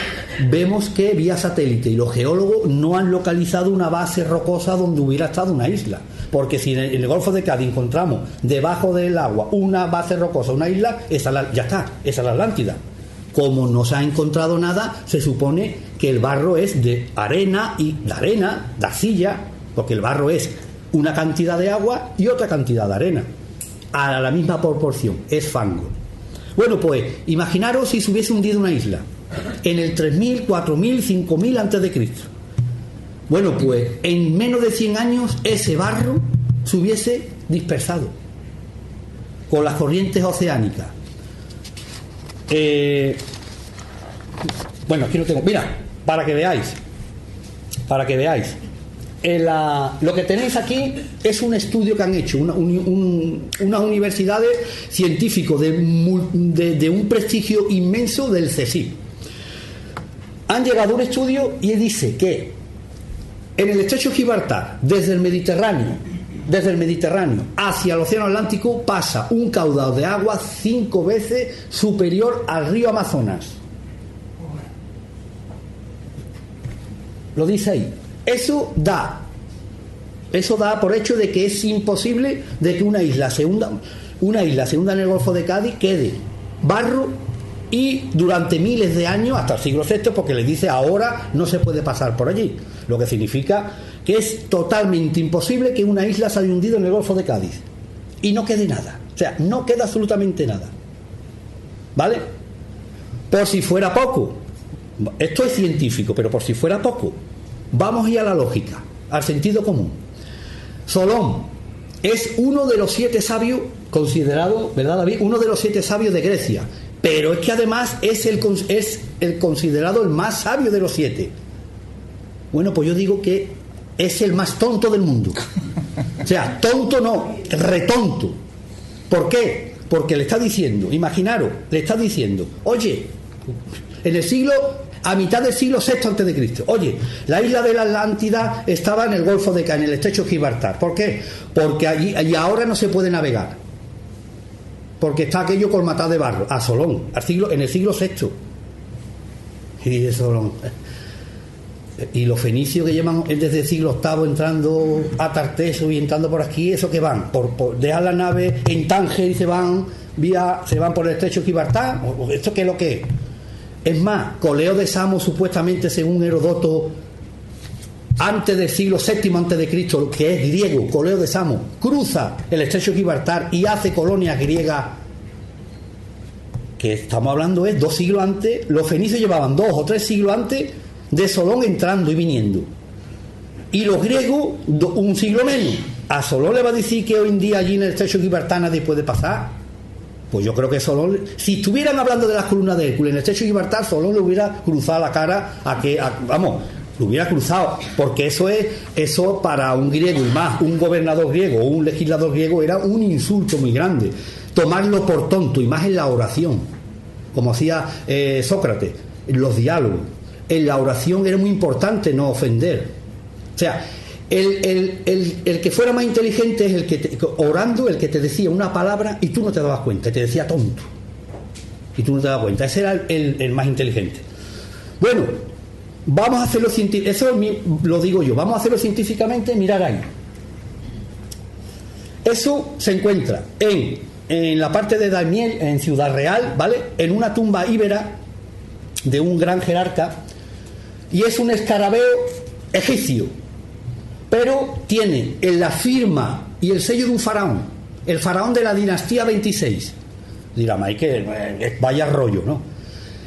vemos que vía satélite y los geólogos no han localizado una base rocosa donde hubiera estado una isla, porque si en el Golfo de Cádiz encontramos debajo del agua una base rocosa, una isla, ya está, esa es la Atlántida. Como no se ha encontrado nada, se supone que el barro es de arena, de arcilla, porque el barro es una cantidad de agua y otra cantidad de arena, a la misma proporción, es fango. Bueno, pues imaginaros si se hubiese hundido una isla en el 3000, 4000, 5000 antes de Cristo. Bueno, pues en menos de 100 años ese barro se hubiese dispersado con las corrientes oceánicas. Bueno, aquí lo tengo. Mira, para que veáis. Lo que tenéis aquí es un estudio que han hecho unas universidades científicos de un prestigio inmenso del CSIC. Han llegado a un estudio y dice que en el estrecho de Gibraltar, desde el Mediterráneo hacia el Océano Atlántico, pasa un caudal de agua 5 veces superior al río Amazonas. Lo dice ahí. Eso da por hecho de que es imposible de que una isla se hunda en el Golfo de Cádiz, quede barro y durante miles de años, hasta el siglo VI, porque le dice ahora no se puede pasar por allí, lo que significa que es totalmente imposible que una isla se haya hundido en el Golfo de Cádiz y no quede nada, o sea, no queda absolutamente nada, ¿vale? Por si fuera poco, esto es científico, pero por si fuera poco, vamos a ir a la lógica, al sentido común. Solón es uno de los 7 sabios considerado, ¿verdad, David? Uno de los 7 sabios de Grecia, pero es que además es el considerado el más sabio de los 7. Bueno, pues yo digo que es el más tonto del mundo. O sea, tonto no, retonto. ¿Por qué? Porque le está diciendo, imaginaros, le está diciendo, oye, a mitad del siglo VI antes de Cristo, oye, la isla de la Atlántida estaba en el Golfo de Cádiz, en el estrecho de Gibraltar. ¿Por qué? Porque allí ahora no se puede navegar, porque está aquello colmatado de barro. A Solón, en el siglo VI. Y dice Solón, y los fenicios que llevan desde el siglo VIII entrando a Tarteso y entrando por aquí, ¿eso que van? Dejan la nave en Tánger y se van por el estrecho de Gibraltar. ¿Esto qué es lo que es? Es más, Coleo de Samos, supuestamente según Herodoto, antes del siglo VII antes de Cristo, que es griego, Coleo de Samos cruza el estrecho de Gibraltar y hace colonias griegas, que estamos hablando es 2 siglos antes. Los fenicios llevaban 2 o 3 siglos antes de Solón entrando y viniendo, y los griegos 1 siglo menos. ¿A Solón le va a decir que hoy en día allí en el estrecho de Gibraltar nadie puede pasar? Pues yo creo que Solón, si estuvieran hablando de las columnas de Hércules en el estrecho de Gibraltar, Solón le hubiera cruzado la cara lo hubiera cruzado, porque eso para un griego, y más un gobernador griego o un legislador griego, era un insulto muy grande, tomarlo por tonto, y más en la oración, como hacía Sócrates, en los diálogos. En la oración era muy importante no ofender. O sea, el que fuera más inteligente es el que orando, el que te decía una palabra y tú no te dabas cuenta, te decía tonto y tú no te dabas cuenta. Ese era el más inteligente. Bueno, vamos a hacerlo científicamente, eso lo digo yo, vamos a hacerlo científicamente. Mirar ahí, eso se encuentra en la parte de Daimiel, en Ciudad Real, ¿vale? En una tumba íbera de un gran jerarca, y es un escarabeo egipcio, pero tiene en la firma y el sello de un faraón, el faraón de la dinastía 26. Dirá, Michael, vaya rollo, ¿no?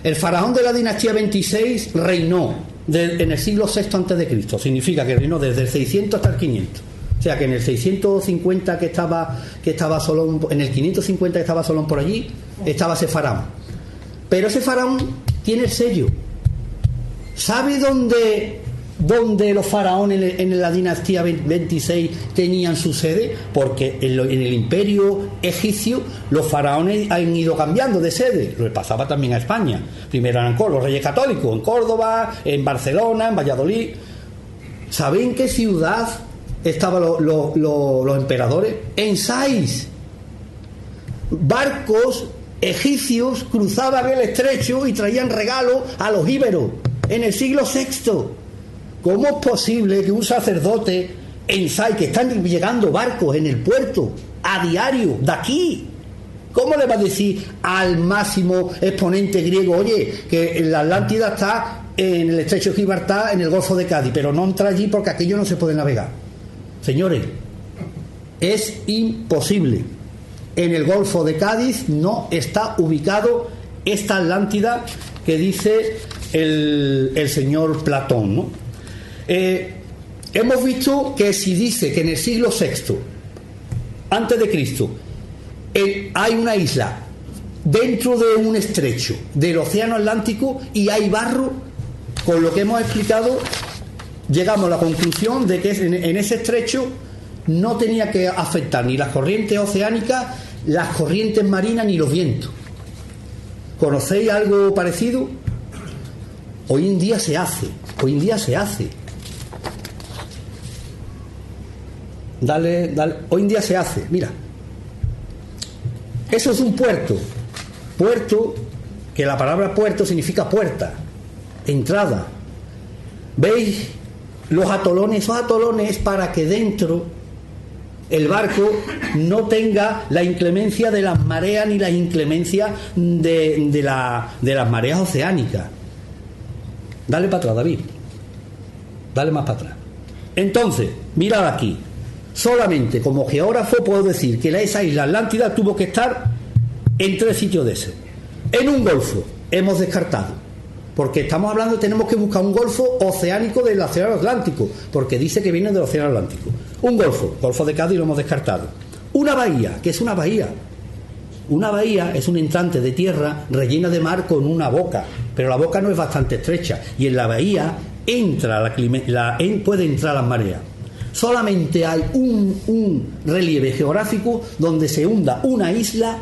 El faraón de la dinastía 26 reinó en el siglo VI antes de Cristo. Significa que reinó desde el 600 hasta el 500. O sea que en el 650 que estaba Solón, en el 550 que estaba Solón por allí, estaba ese faraón. Pero ese faraón tiene el sello. ¿Sabe dónde los faraones en la dinastía 26 tenían su sede? Porque en el imperio egipcio los faraones han ido cambiando de sede. Lo pasaba también a España. Primero eran los reyes católicos, en Córdoba, en Barcelona, en Valladolid. ¿Saben en qué ciudad estaban los emperadores? En Sais. Barcos egipcios cruzaban el estrecho y traían regalos a los íberos en el siglo VI. ¿Cómo es posible que un sacerdote en Sais, que están llegando barcos en el puerto a diario de aquí, cómo le va a decir al máximo exponente griego, oye, que la Atlántida está en el estrecho de Gibraltar, en el Golfo de Cádiz, pero no entra allí porque aquello no se puede navegar? Señores, Es imposible. En el Golfo de Cádiz no está ubicado esta Atlántida que dice el señor Platón, ¿no? Hemos visto que si dice que en el siglo VI antes de Cristo hay una isla dentro de un estrecho del océano Atlántico y hay barro, con lo que hemos explicado llegamos a la conclusión de que en ese estrecho no tenía que afectar ni las corrientes oceánicas, las corrientes marinas ni los vientos. ¿Conocéis algo parecido? Hoy en día se hace. Dale, hoy en día se hace, mira. Eso es un puerto. Puerto, que la palabra puerto significa puerta, entrada. ¿Veis los atolones? Esos atolones para que dentro el barco no tenga la inclemencia de las mareas ni la inclemencia de las mareas oceánicas. Dale para atrás, David. Dale más para atrás. Entonces, mirad aquí. Solamente como geógrafo puedo decir que esa isla Atlántida tuvo que estar en 3 sitios de ese. En un golfo hemos descartado, porque estamos hablando, tenemos que buscar un golfo oceánico del océano Atlántico, porque dice que viene del océano Atlántico. Un Golfo de Cádiz, lo hemos descartado. Una bahía, ¿qué es una bahía? Una bahía es un entrante de tierra rellena de mar con una boca, pero la boca no es bastante estrecha, y en la bahía puede entrar las mareas. Solamente hay un relieve geográfico donde se hunda una isla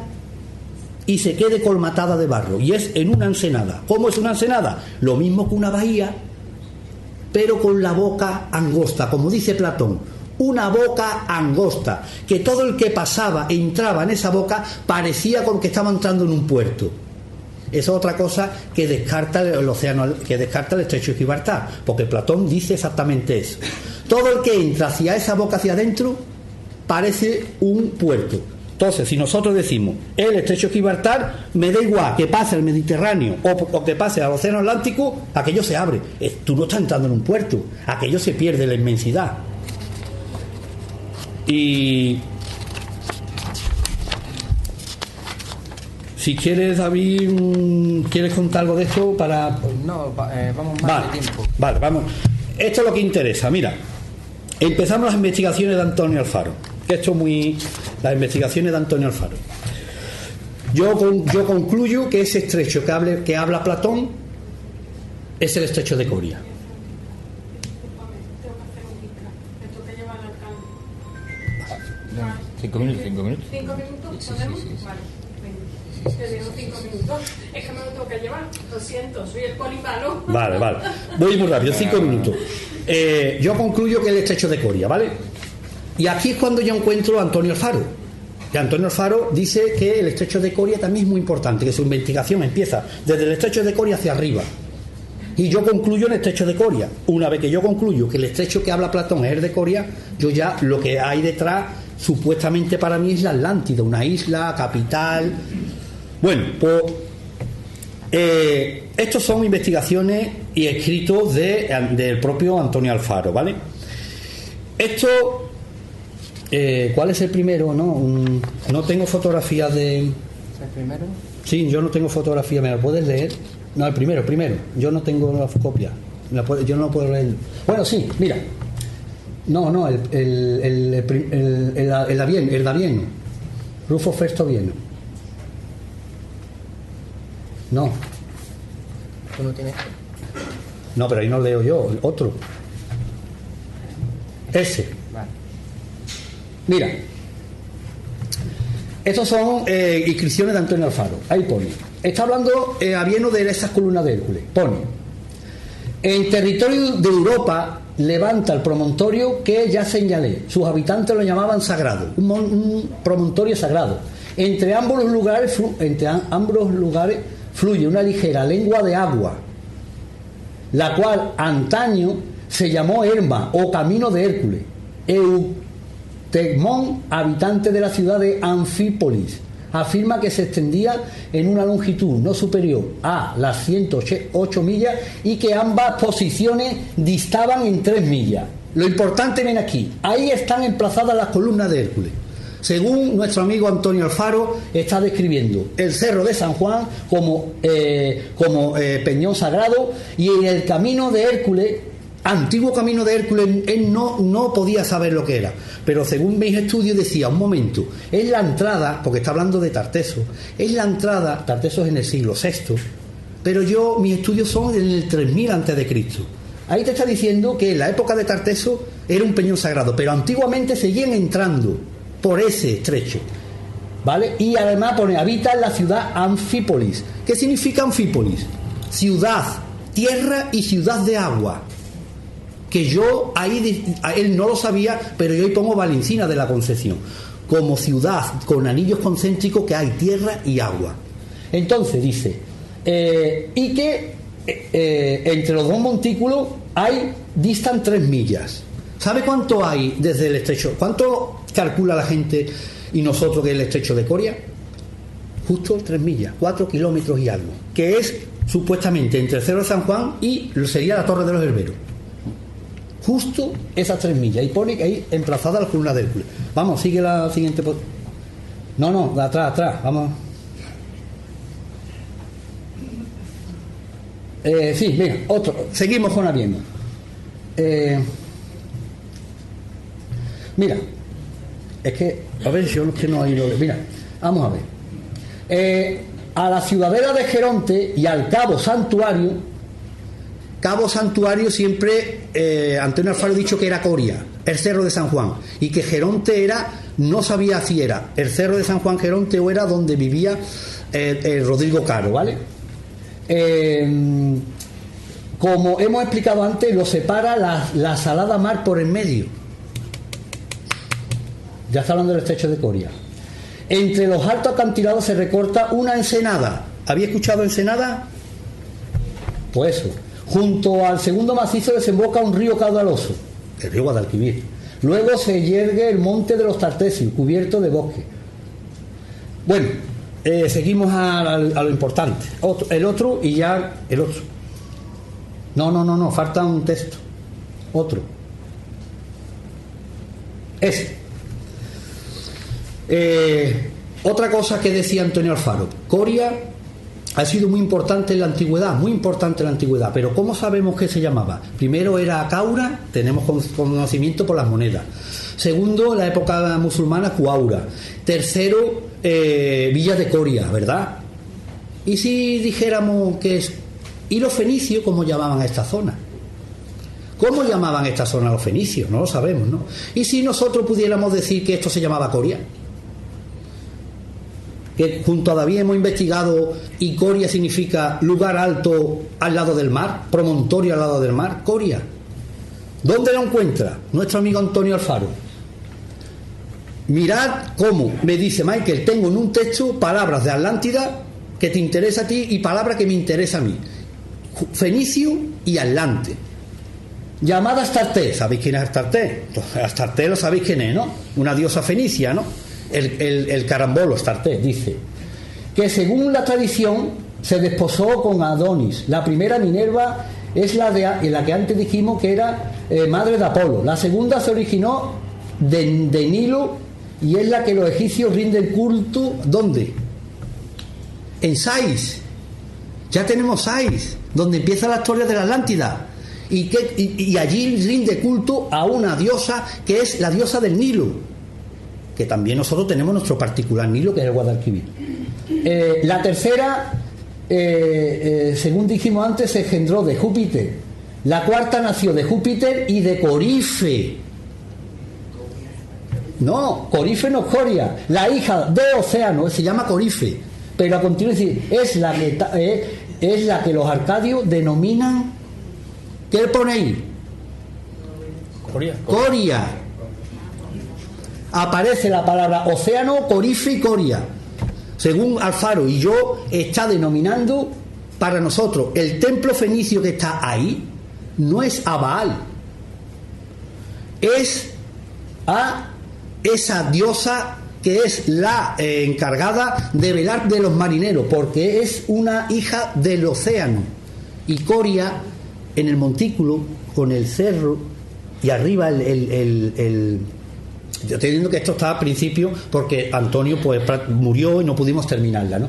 y se quede colmatada de barro, y es en una ensenada. ¿Cómo es una ensenada? Lo mismo que una bahía, pero con la boca angosta, como dice Platón, una boca angosta, que todo el que pasaba e entraba en esa boca parecía como que estaba entrando en un puerto. Eso es otra cosa que descarta el océano, que descarta el estrecho de Gibraltar, porque Platón dice exactamente eso. Todo el que entra hacia esa boca, hacia adentro, parece un puerto. Entonces, si nosotros decimos el estrecho de Gibraltar, me da igual que pase al Mediterráneo o que pase al océano Atlántico, aquello se abre. Tú no estás entrando en un puerto, aquello se pierde la inmensidad. Y si quieres, David, ¿quieres contar algo de esto para...? No, vamos más de tiempo. Vale, vamos. Esto es lo que interesa. Mira, empezamos las investigaciones de Antonio Alfaro. Las investigaciones de Antonio Alfaro. Yo concluyo que ese estrecho que habla Platón es el estrecho de Coria. ¿5 minutos? ¿5 minutos? ¿Podemos? Sí. Vale. Te digo 5 minutos. Es que me lo tengo que llevar. Lo siento, soy el polímano. Vale. Voy muy rápido, 5 minutos. Yo concluyo que es el estrecho de Coria, ¿vale? Y aquí es cuando yo encuentro a Antonio Alfaro. Y Antonio Alfaro dice que el estrecho de Coria también es muy importante, que su investigación empieza desde el estrecho de Coria hacia arriba. Y yo concluyo en el estrecho de Coria. Una vez que yo concluyo que el estrecho que habla Platón es el de Coria, yo ya lo que hay detrás, supuestamente para mí, es la Atlántida, una isla, capital. Bueno, pues estos son investigaciones y escritos del propio Antonio Alfaro, ¿vale? Esto, ¿cuál es el primero? No tengo fotografías de... ¿El primero? Sí, yo no tengo fotografía, ¿me la puedes leer? No, el primero. Yo no tengo la copia. Yo no puedo leer. Bueno, sí, mira. No, el Davieno. Rufo Festo Vieno. No. ¿Tú no tienes? No, pero ahí no leo yo. Otro. Ese. Vale. Mira. Estos son inscripciones de Antonio Alfaro. Ahí pone. Está hablando Avieno de esas columnas de Hércules. Pone: en territorio de Europa levanta el promontorio que ya señalé. Sus habitantes lo llamaban sagrado. Un promontorio sagrado. Entre ambos lugares fluye una ligera lengua de agua, la cual antaño se llamó Herma o Camino de Hércules. Eutemón, habitante de la ciudad de Anfípolis, afirma que se extendía en una longitud no superior a las 108 millas y que ambas posiciones distaban en 3 millas. Lo importante viene aquí. Ahí están emplazadas las columnas de Hércules. Según nuestro amigo Antonio Alfaro, está describiendo el Cerro de San Juan como peñón sagrado, y en el camino de Hércules, antiguo camino de Hércules, él no podía saber lo que era, pero según mis estudios decía, un momento, es la entrada, porque está hablando de Tarteso, es la entrada, Tarteso es en el siglo VI, pero mis estudios son en el 3000 a.C. Ahí te está diciendo que en la época de Tarteso era un peñón sagrado, pero antiguamente seguían entrando por ese estrecho, ¿vale? Y además habita en la ciudad Anfípolis. ¿Qué significa Anfípolis? Ciudad, tierra y ciudad de agua. Que yo él no lo sabía, pero yo ahí pongo Valencina de la Concepción, como ciudad con anillos concéntricos que hay tierra y agua. Entonces dice, y que entre los dos montículos distan 3 millas. ¿Sabe cuánto hay desde el estrecho? ¿Cuánto calcula la gente y nosotros que es el estrecho de Coria? Justo 3 millas, 4 kilómetros y algo, que es supuestamente entre el Cerro de San Juan y sería la Torre de los Herberos. Justo esas 3 millas. Y pone que ahí emplazada la columna de Hércules. Vamos, sigue la siguiente. No, de atrás, vamos. Sí, venga, otro. Seguimos con Aviendo. Mira, es que, a ver, yo que no hay. Mira, vamos a ver. A la ciudadela de Geronte y al Cabo Santuario. Cabo Santuario siempre, Antonio Alfaro ha dicho que era Coria, el Cerro de San Juan, y que Geronte no sabía si era el Cerro de San Juan Geronte o era donde vivía Rodrigo Caro, ¿vale? Como hemos explicado antes, lo separa la salada mar por el medio. Ya está hablando del estrecho de Coria. Entre los altos acantilados se recorta una ensenada. ¿Había escuchado ensenada? Pues eso. Junto al segundo macizo desemboca un río caudaloso, el río Guadalquivir. Luego se yergue el monte de los Tartesios, cubierto de bosque. Bueno, seguimos a lo importante. El otro. No, falta un texto. Otro. Otra cosa que decía Antonio Alfaro, Coria ha sido muy importante en la antigüedad, pero ¿cómo sabemos que se llamaba? Primero era Caura, tenemos conocimiento por las monedas. Segundo, en la época musulmana, Cuaura. Tercero, Villa de Coria, ¿verdad? Y si dijéramos que es... ¿Y los fenicios cómo llamaban a esta zona? ¿Cómo llamaban esta zona los fenicios? No lo sabemos, ¿no? ¿Y si nosotros pudiéramos decir que esto se llamaba Coria? Que junto a David hemos investigado y Coria significa lugar alto al lado del mar, promontorio al lado del mar, Coria. ¿Dónde lo encuentra nuestro amigo Antonio Alfaro? Mirad cómo me dice Michael, tengo en un texto palabras de Atlántida que te interesa a ti y palabras que me interesa a mí. Fenicio y Atlante. Llamada Astarte. ¿Sabéis quién es Astarte? Astarte lo sabéis quién es, ¿no? Una diosa fenicia, ¿no? El carambolo, Astarte, dice que según la tradición se desposó con Adonis. La primera Minerva es la que antes dijimos que era madre de Apolo. La segunda se originó de Nilo y es la que los egipcios rinden culto. ¿Dónde? En Sais. Ya tenemos Sais, donde empieza la historia de la Atlántida. Y allí rinde culto a una diosa que es la diosa del Nilo, que también nosotros tenemos nuestro particular Nilo, que es el Guadalquivir. La tercera, según dijimos antes, se engendró de Júpiter. La cuarta nació de Júpiter y de Corife. No, Corife no es Coria, la hija de Océano, se llama Corife. Pero a continuación es la que los arcadios denominan. ¿Qué pone ahí? Coria. Aparece la palabra océano, Corife y Coria. Según Alfaro y yo, está denominando para nosotros el templo fenicio que está ahí, no es a Baal, es a esa diosa que es la encargada de velar de los marineros, porque es una hija del océano. Y Coria, en el montículo, con el cerro, y arriba yo estoy diciendo que esto está al principio porque Antonio pues murió y no pudimos terminarla, ¿no?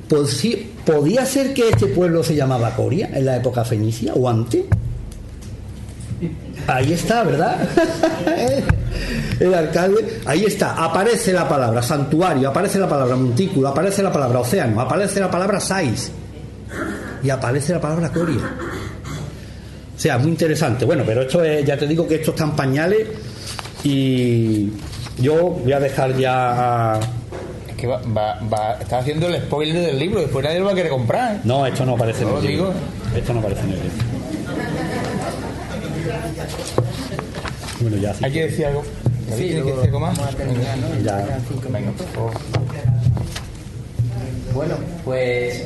Pues sí, ¿podía ser que este pueblo se llamaba Coria en la época fenicia o antes? Ahí está, ¿verdad? El alcalde, ahí está, aparece la palabra santuario, aparece la palabra montículo, aparece la palabra océano, aparece la palabra sais y aparece la palabra Coria. O sea, muy interesante. Bueno, pero esto es, ya te digo que esto está en pañales y yo voy a dejar ya a... Es que está haciendo el spoiler del libro, después nadie lo va a querer comprar, ¿eh? No, esto no aparece en el libro. Esto no aparece en el libro. Bueno, ya sí. Hay que decir algo. Sí, ¿Tienes que decir algo más? Vamos a terminar, ¿no? Ya. Quedan 5 Venga, minutos. por favor. Bueno, pues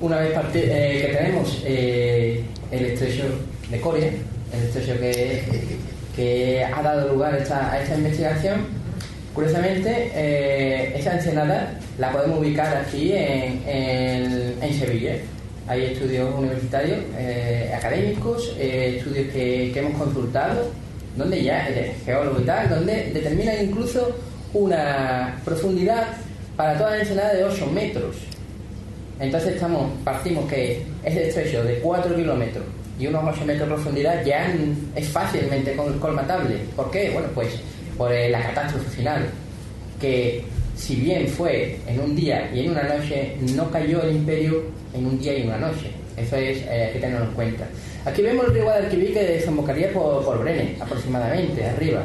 una vez que tenemos el estrecho de Coria, el estrecho que ha dado lugar a esta investigación, curiosamente esa ensenada la podemos ubicar aquí en Sevilla. Hay estudios universitarios, académicos, estudios que hemos consultado, donde ya geólogos y tal, donde determinan incluso una profundidad para toda la ensenada de 8 metros. Entonces partimos que ese estrecho de 4 kilómetros y unos 8 metros de profundidad ya es fácilmente colmatable. ¿Por qué? Bueno, pues por la catástrofe final, que si bien fue en un día y en una noche, no cayó el imperio en un día y una noche. Eso es que tenerlo en cuenta. Aquí vemos el río Guadalquivir que desembocaría por Brenes, aproximadamente, arriba.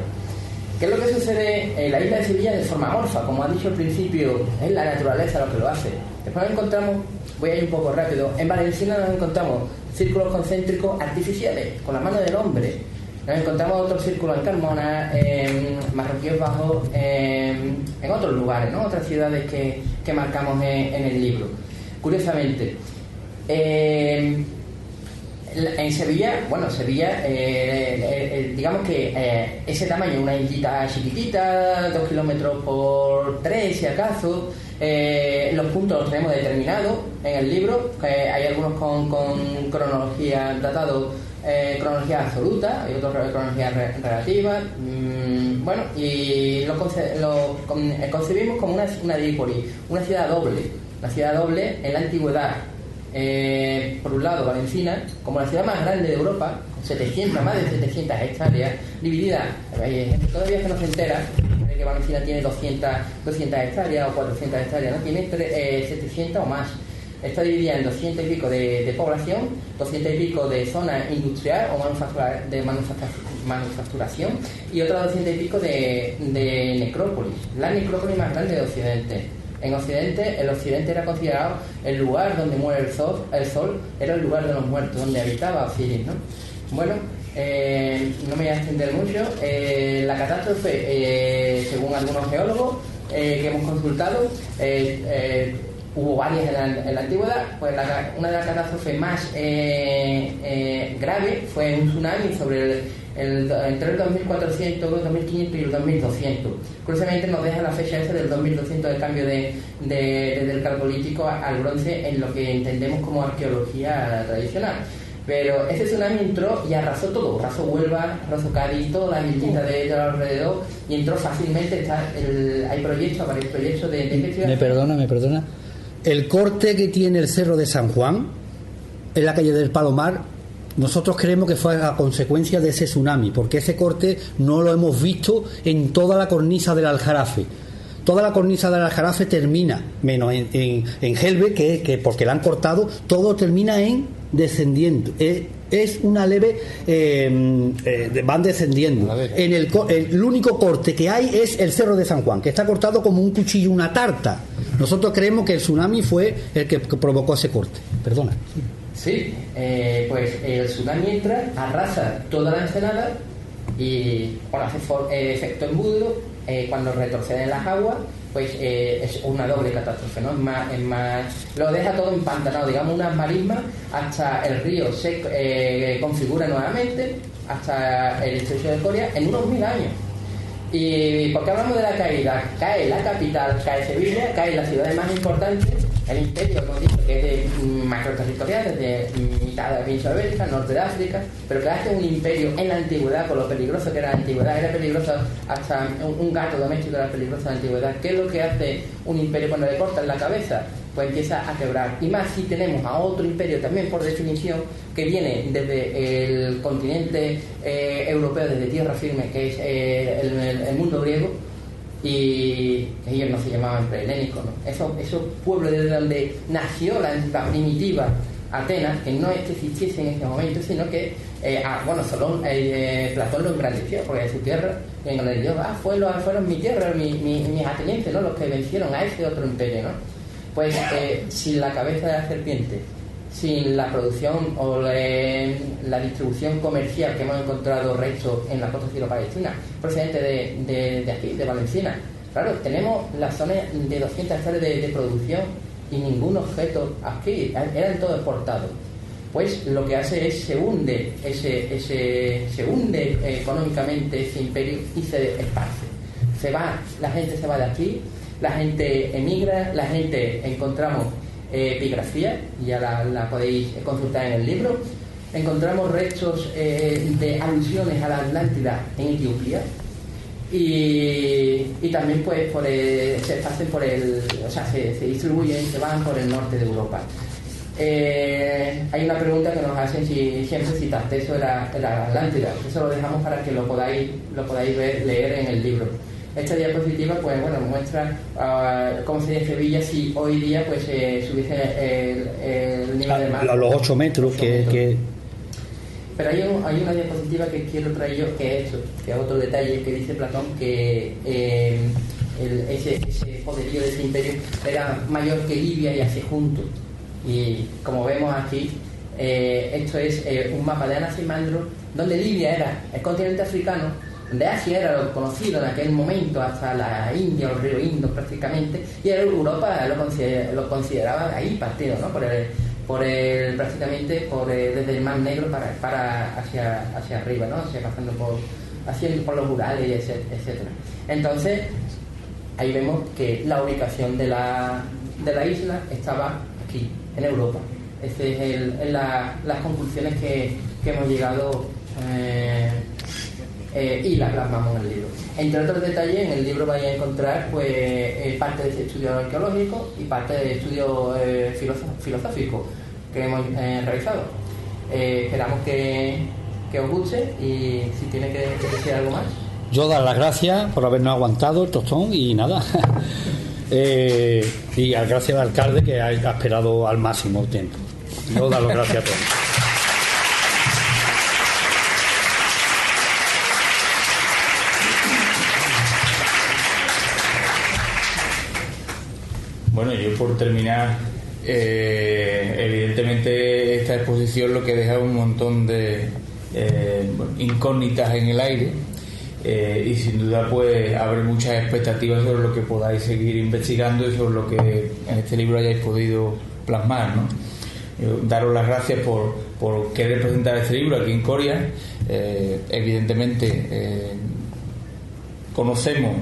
¿Qué es lo que sucede en la isla de Sevilla de forma amorfa? Como ha dicho al principio, es la naturaleza lo que lo hace. Después nos encontramos, voy a ir un poco rápido, en Valenciana nos encontramos círculos concéntricos artificiales, con la mano del hombre. Nos encontramos otros círculos en Carmona, en Marroquíes Bajos, en otros lugares, ¿no? Otras ciudades que marcamos en el libro. Curiosamente, en Sevilla, digamos que ese tamaño, una islita chiquitita, 2 kilómetros por 3 si acaso, los puntos los tenemos determinados en el libro, hay algunos con cronología datado, cronología absoluta, hay otros cronología relativa, bueno, y lo concebimos como una dípoli, una ciudad doble en la antigüedad. Por un lado, Valencina, como la ciudad más grande de Europa, más de 700 hectáreas, dividida, todavía que no se entera de que Valencina tiene 200 hectáreas o 400 hectáreas, ¿no? Tiene 700 o más. Está dividida en 200 y pico de población, 200 y pico de zona industrial o manufacturación y otras 200 y pico de necrópolis, la necrópolis más grande de Occidente. En Occidente, el Occidente era considerado el lugar donde muere el sol era el lugar de los muertos, donde habitaba Osiris, ¿no? Bueno, no me voy a extender mucho. La catástrofe, según algunos geólogos que hemos consultado, hubo varias en la antigüedad, pues una de las catástrofes más graves fue un tsunami entre el 2400, el 2500 y el 2200. Curiosamente nos deja la fecha esa del 2200 del cambio del calcolítico al bronce en lo que entendemos como arqueología tradicional. Pero ese tsunami entró y arrasó todo, arrasó Huelva, arrasó Cádiz, todas las islitas de alrededor, y entró fácilmente. Hay varios proyectos de investigación. Me perdona. El corte que tiene el Cerro de San Juan en la calle del Palomar, nosotros creemos que fue a consecuencia de ese tsunami, porque ese corte no lo hemos visto en toda la cornisa del Aljarafe. Toda la cornisa del Aljarafe termina, menos en Gelbe, que porque la han cortado, todo termina en descendiendo. Es una leve, van descendiendo. El único corte que hay es el Cerro de San Juan, que está cortado como un cuchillo, una tarta. Nosotros creemos que el tsunami fue el que provocó ese corte. Perdona. Sí, pues el tsunami entra, arrasa toda la ensenada y bueno, hace efecto embudo. Cuando retroceden las aguas, pues es una doble catástrofe, ¿no? Es más, lo deja todo empantanado, digamos unas marismas, hasta el río se configura nuevamente, hasta el estrecho de Coria, en unos 1000 años. ¿Y por qué hablamos de la caída? Cae la capital, cae Sevilla, cae las ciudades más importantes, El imperio, como he dicho, que es de macroterritorial, desde mitad de la península ibérica, norte de África, pero que hace un imperio en la antigüedad, por lo peligroso que era la antigüedad, era peligroso hasta un gato doméstico era peligroso en la antigüedad. ¿Qué es lo que hace un imperio cuando le cortan la cabeza? Pues empieza a quebrar. Y más si tenemos a otro imperio también por definición que viene desde el continente europeo, desde tierra firme, que es el mundo griego, y ellos no se llamaban prehelénicos, ¿no? Esos pueblos desde donde nació la primitiva Atenas, que no es que existiese en ese momento, sino que Solón, Platón lo engrandeció, porque es su tierra, y engrandeció, fueron mi tierra, mis atenienses, ¿no? Los que vencieron a ese otro imperio, ¿no? Pues sin la cabeza de la serpiente, sin la producción o la distribución comercial que hemos encontrado restos en la costa siro-palestina, procedente de aquí, de Valenciana. Claro, tenemos la zona de 200 hectáreas de producción y ningún objeto aquí, eran todos exportados. Pues lo que hace es se hunde económicamente ese imperio y se esparce. La gente se va de aquí, la gente emigra, la gente encontramos epigrafía, ya la podéis consultar en el libro. Encontramos restos de alusiones a la Atlántida en Etiopía y también pues se esparcen se distribuyen, se van por el norte de Europa. Hay una pregunta que nos hacen si siempre citaste eso de la Atlántida. Eso lo dejamos para que lo podáis leer en el libro. Esta diapositiva muestra cómo sería Sevilla si hoy día subiese el nivel del mar. Los 8 metros que... Pero hay una diapositiva que quiero traer yo, que es otro detalle que dice Platón, que ese poderío de ese imperio era mayor que Libia y Asia juntos. Y como vemos aquí, esto es un mapa de Anaximandro, donde Libia era el continente africano, donde Asia era lo conocido en aquel momento hasta la India o el río Indo prácticamente, y Europa lo consideraba ahí partido, ¿no? Desde el Mar Negro para hacia arriba, ¿no? Pasando por los Urales, etcétera. Entonces ahí vemos que la ubicación de la isla estaba aquí, en Europa. Estas es las conclusiones que hemos llegado y la plasmamos en el libro. Entre otros detalles, en el libro vais a encontrar parte de ese estudio arqueológico y parte del estudio filosófico que hemos realizado. Esperamos que os guste y si tiene que decir algo más. Yo dar las gracias por habernos aguantado el tostón y nada. Y gracias al alcalde que ha esperado al máximo tiempo. Yo dar las gracias a todos. Bueno, yo por terminar, evidentemente esta exposición lo que deja es un montón de incógnitas en el aire, y sin duda pues abre muchas expectativas sobre lo que podáis seguir investigando y sobre lo que en este libro hayáis podido plasmar, ¿no? Daros las gracias por querer presentar este libro aquí en Coria. Evidentemente conocemos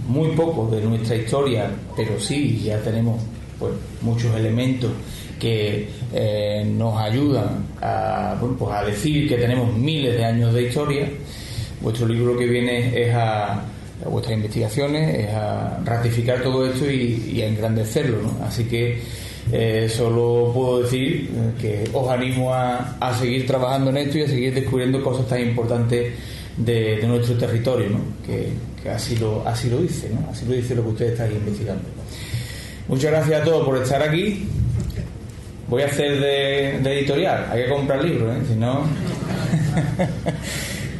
muy poco de nuestra historia, pero sí ya tenemos pues muchos elementos que nos ayudan a decir que tenemos miles de años de historia. Vuestro libro lo que viene es a vuestras investigaciones, es a ratificar todo esto y a engrandecerlo, ¿no? Así que solo puedo decir que os animo a seguir trabajando en esto y a seguir descubriendo cosas tan importantes de nuestro territorio, ¿no? Que así lo dice, ¿no? Así lo dice lo que ustedes están investigando. Muchas gracias a todos por estar aquí. Voy a hacer de editorial, hay que comprar libros, si no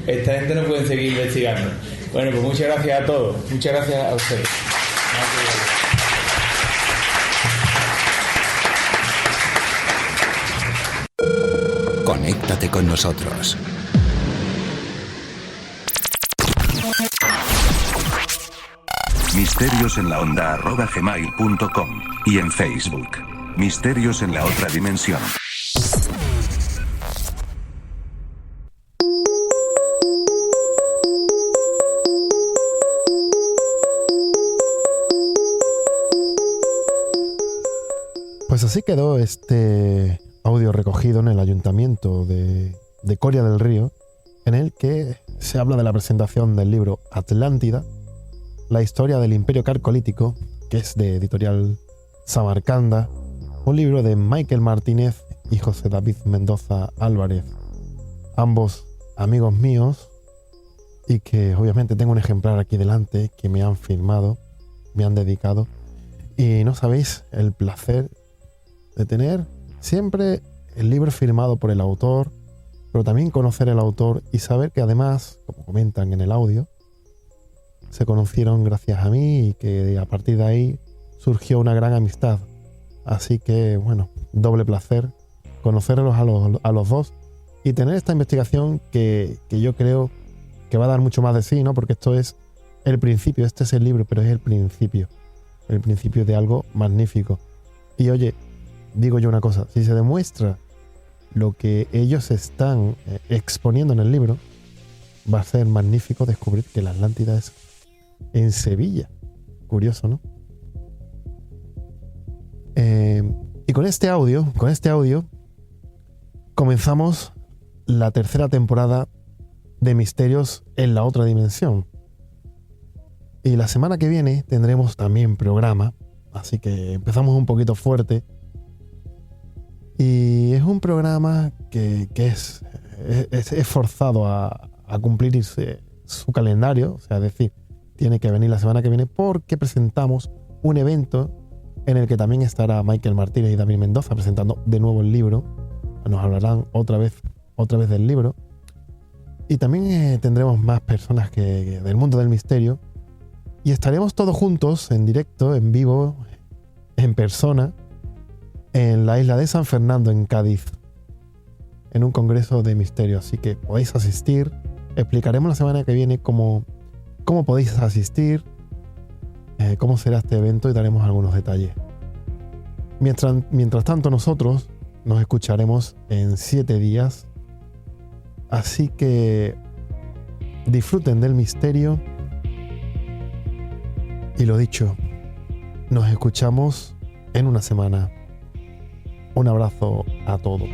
esta gente no puede seguir investigando. Bueno, pues muchas gracias a todos, muchas gracias a ustedes. Conéctate con nosotros. misteriosenlaonda@gmail.com y en Facebook. Misterios en la otra dimensión. Pues así quedó este audio recogido en el ayuntamiento de Coria del Río, en el que se habla de la presentación del libro Atlántida, la historia del Imperio Carcolítico, que es de editorial Samarcanda, un libro de Michael Martínez y José David Mendoza Álvarez, ambos amigos míos, y que obviamente tengo un ejemplar aquí delante que me han firmado, me han dedicado, y no sabéis el placer de tener siempre el libro firmado por el autor, pero también conocer el autor y saber que además, como comentan en el audio, se conocieron gracias a mí y que a partir de ahí surgió una gran amistad. Así que, bueno, doble placer conocerlos a los dos y tener esta investigación que yo creo que va a dar mucho más de sí, ¿no? Porque esto es el principio, este es el libro, pero es el principio de algo magnífico. Y oye, digo yo una cosa, si se demuestra lo que ellos están exponiendo en el libro, va a ser magnífico descubrir que la Atlántida es en Sevilla. Curioso, ¿no? Y con este audio comenzamos la tercera temporada de Misterios en la Otra Dimensión. Y la semana que viene tendremos también programa, así que empezamos un poquito fuerte. Y es un programa que es forzado a cumplir su calendario, o sea, es decir, tiene que venir la semana que viene porque presentamos un evento en el que también estará Michael Martínez y David Mendoza presentando de nuevo el libro. Nos hablarán otra vez del libro. Y también tendremos más personas que del mundo del misterio. Y estaremos todos juntos, en directo, en vivo, en persona, en la isla de San Fernando, en Cádiz, en un congreso de misterio. Así que podéis asistir. Explicaremos la semana que viene cómo podéis asistir, cómo será este evento y daremos algunos detalles. Mientras tanto, nosotros nos escucharemos en 7 días. Así que disfruten del misterio. Y lo dicho, nos escuchamos en una semana. Un abrazo a todos.